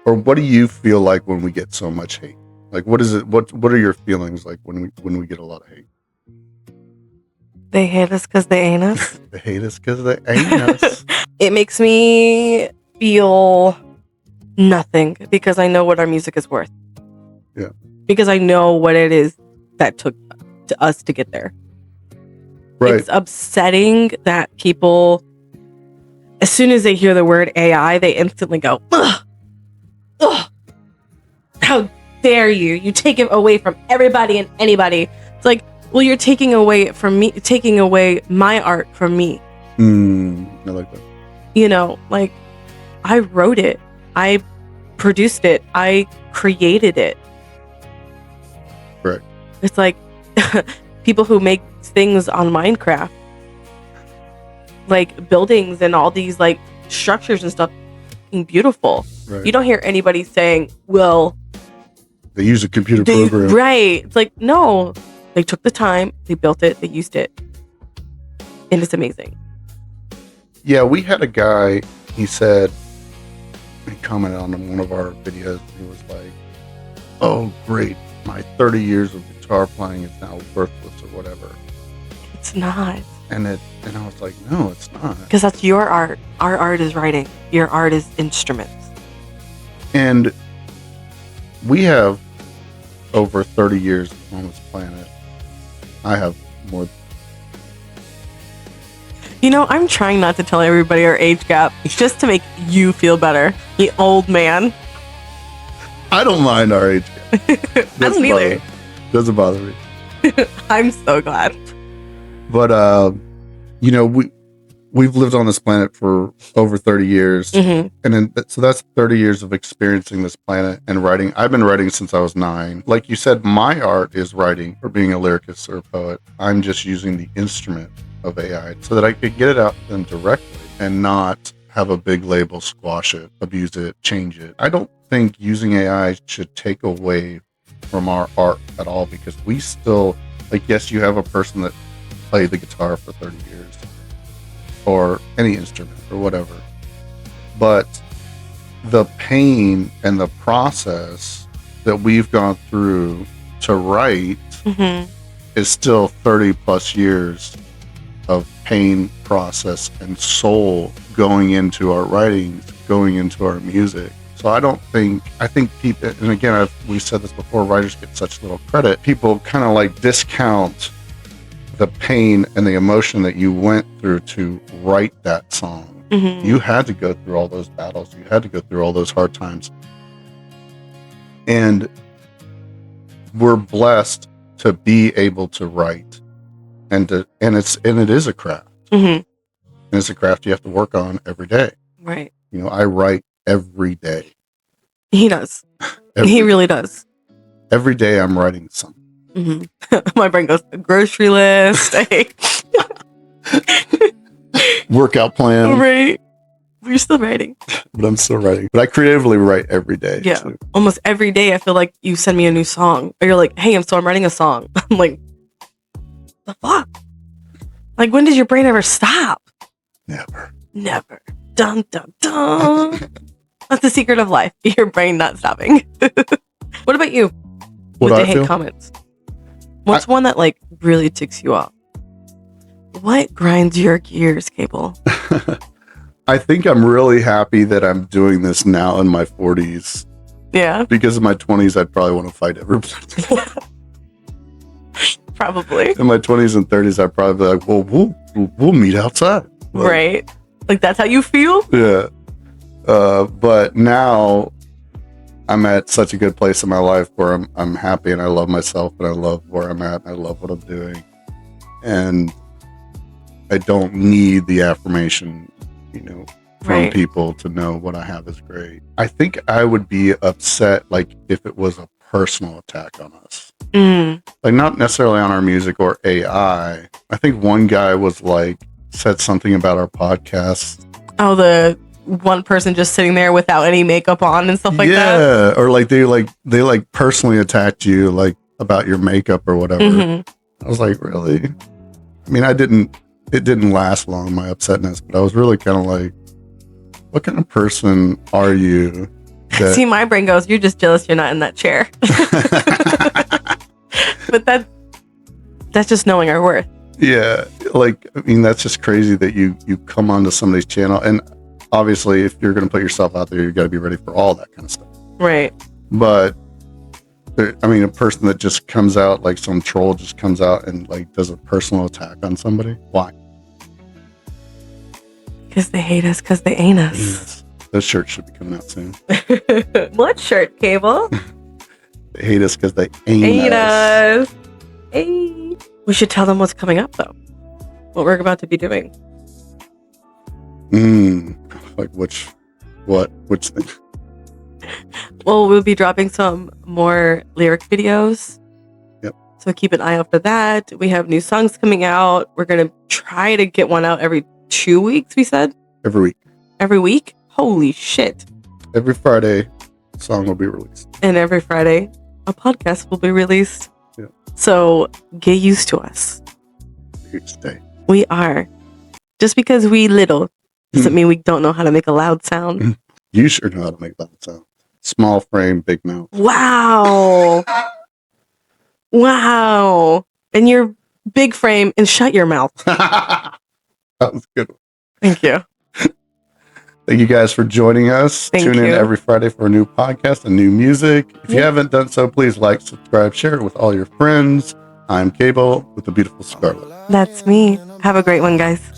or what do you feel like when we get so much hate? Like, what is it? What are your feelings like when we get a lot of hate? They hate us because they ain't us. They hate us because they ain't us. It makes me feel nothing because I know what our music is worth. Yeah. Because I know what it is that took to us to get there. Right. It's upsetting that people, as soon as they hear the word AI, they instantly go, ugh, ugh, how dare you? You take it away from everybody and anybody. It's like, well, you're taking away my art from me. I like that. You know, like, I wrote it, I produced it, I created it. Right. It's like people who make things on Minecraft, like buildings and all these like structures and stuff, beautiful. Right. You don't hear anybody saying, well, They use a computer program. right. It's like, no, they took the time, they built it, they used it, and it's amazing. Yeah, we had a guy, he said, he commented on one of our videos, he was like, "Oh, great, my 30 years of guitar playing is now worthless," or whatever. It's not. And I was like, no, it's not. Because that's your art. Our art is writing. Your art is instruments. And we have over 30 years on this planet. I have more. You know, I'm trying not to tell everybody our age gap just to make you feel better. You old man. I don't mind our age gap. I don't either. Doesn't bother me. I'm so glad. But you know, we've lived on this planet for over 30 years, Mm-hmm. and then so that's 30 years of experiencing this planet and writing. I've been writing since I was 9. Like you said, my art is writing or being a lyricist or a poet. I'm just using the instrument of AI so that I could get it out to them directly and not have a big label squash it, abuse it, change it. I don't think using AI should take away from our art at all, because we still, like, yes, you have a person that played the guitar for 30 years or any instrument or whatever, but the pain and the process that we've gone through to write Mm-hmm. is still 30 plus years of pain, process, and soul going into our writings, going into our music. So I think people, and again, we've said this before, writers get such little credit. People kind of like discount the pain and the emotion that you went through to write that song. Mm-hmm. You had to go through all those battles. You had to go through all those hard times. And we're blessed to be able to write, and it is a craft. Mm-hmm. And it's a craft you have to work on every day. Right. You know, I write every day. He does. Every, He really does. every day I'm writing something. Mm-hmm. My brain goes, grocery list. Workout plan. Right. We're still writing. But I'm still writing. But I creatively write every day. Yeah. too. Almost every day I feel like you send me a new song. Or you're like, hey, I'm writing a song. I'm like, the fuck? Like, when did your brain ever stop? Never. Dun, dun, dun. That's the secret of life. Your brain not stopping. What about you? What With the I hate feel? comments. What's one that like really ticks you off? What grinds your gears, Cable? I think I'm really happy that I'm doing this now in my 40s. Yeah, Because in my 20s, I'd probably want to fight everybody. probably. In my 20s and 30s, I'd probably be like, well, we'll meet outside. Like, Right. Like that's how you feel? Yeah. But now I'm at such a good place in my life where I'm happy and I love myself and I love where I'm at and I love what I'm doing. And I don't need the affirmation, from Right. people to know what I have is great. I think I would be upset like if it was a personal attack on us. Like not necessarily on our music or AI. I think one guy was like said something about our podcast. Oh, the one person just sitting there without any makeup on and stuff like that. Yeah, or like they personally attacked you like about your makeup or whatever. I was like, really? I mean, it didn't last long, my upsetness, but I was really kind of like, what kind of person are you? See, my brain goes, you're just jealous you're not in that chair. But that's just knowing our worth. Yeah, like, I mean, that's just crazy that you come onto somebody's channel. And obviously, if you're going to put yourself out there, you got to be ready for all that kind of stuff. Right. But, a person that just comes out, like some troll just comes out and like does a personal attack on somebody. Why? Because they hate us, because they ain't us. Yes. Those shirts should be coming out soon. What shirt, Cable? They hate us because they ain't us. Hey. We should tell them what's coming up, though. What we're about to be doing. Like which thing? Well, we'll be dropping some more lyric videos. Yep. So keep an eye out for that. We have new songs coming out. We're going to try to get one out every 2 weeks, we said? Every week. Every week? Holy shit. Every Friday, a song will be released. And every Friday, a podcast will be released. Yeah. So get used to us. Here to stay. We are. Just because we little doesn't mean we don't know how to make a loud sound. You sure know how to make that sound. Small frame, big mouth. Wow. Wow. And your big frame and shut your mouth. That was a good one. Thank you. Thank you guys for joining us. Thank Tune in you. every Friday for a new podcast and new music. If you haven't done so, please like, subscribe, share it with all your friends. I'm Cable with the beautiful Scarlet. That's me. Have a great one, guys.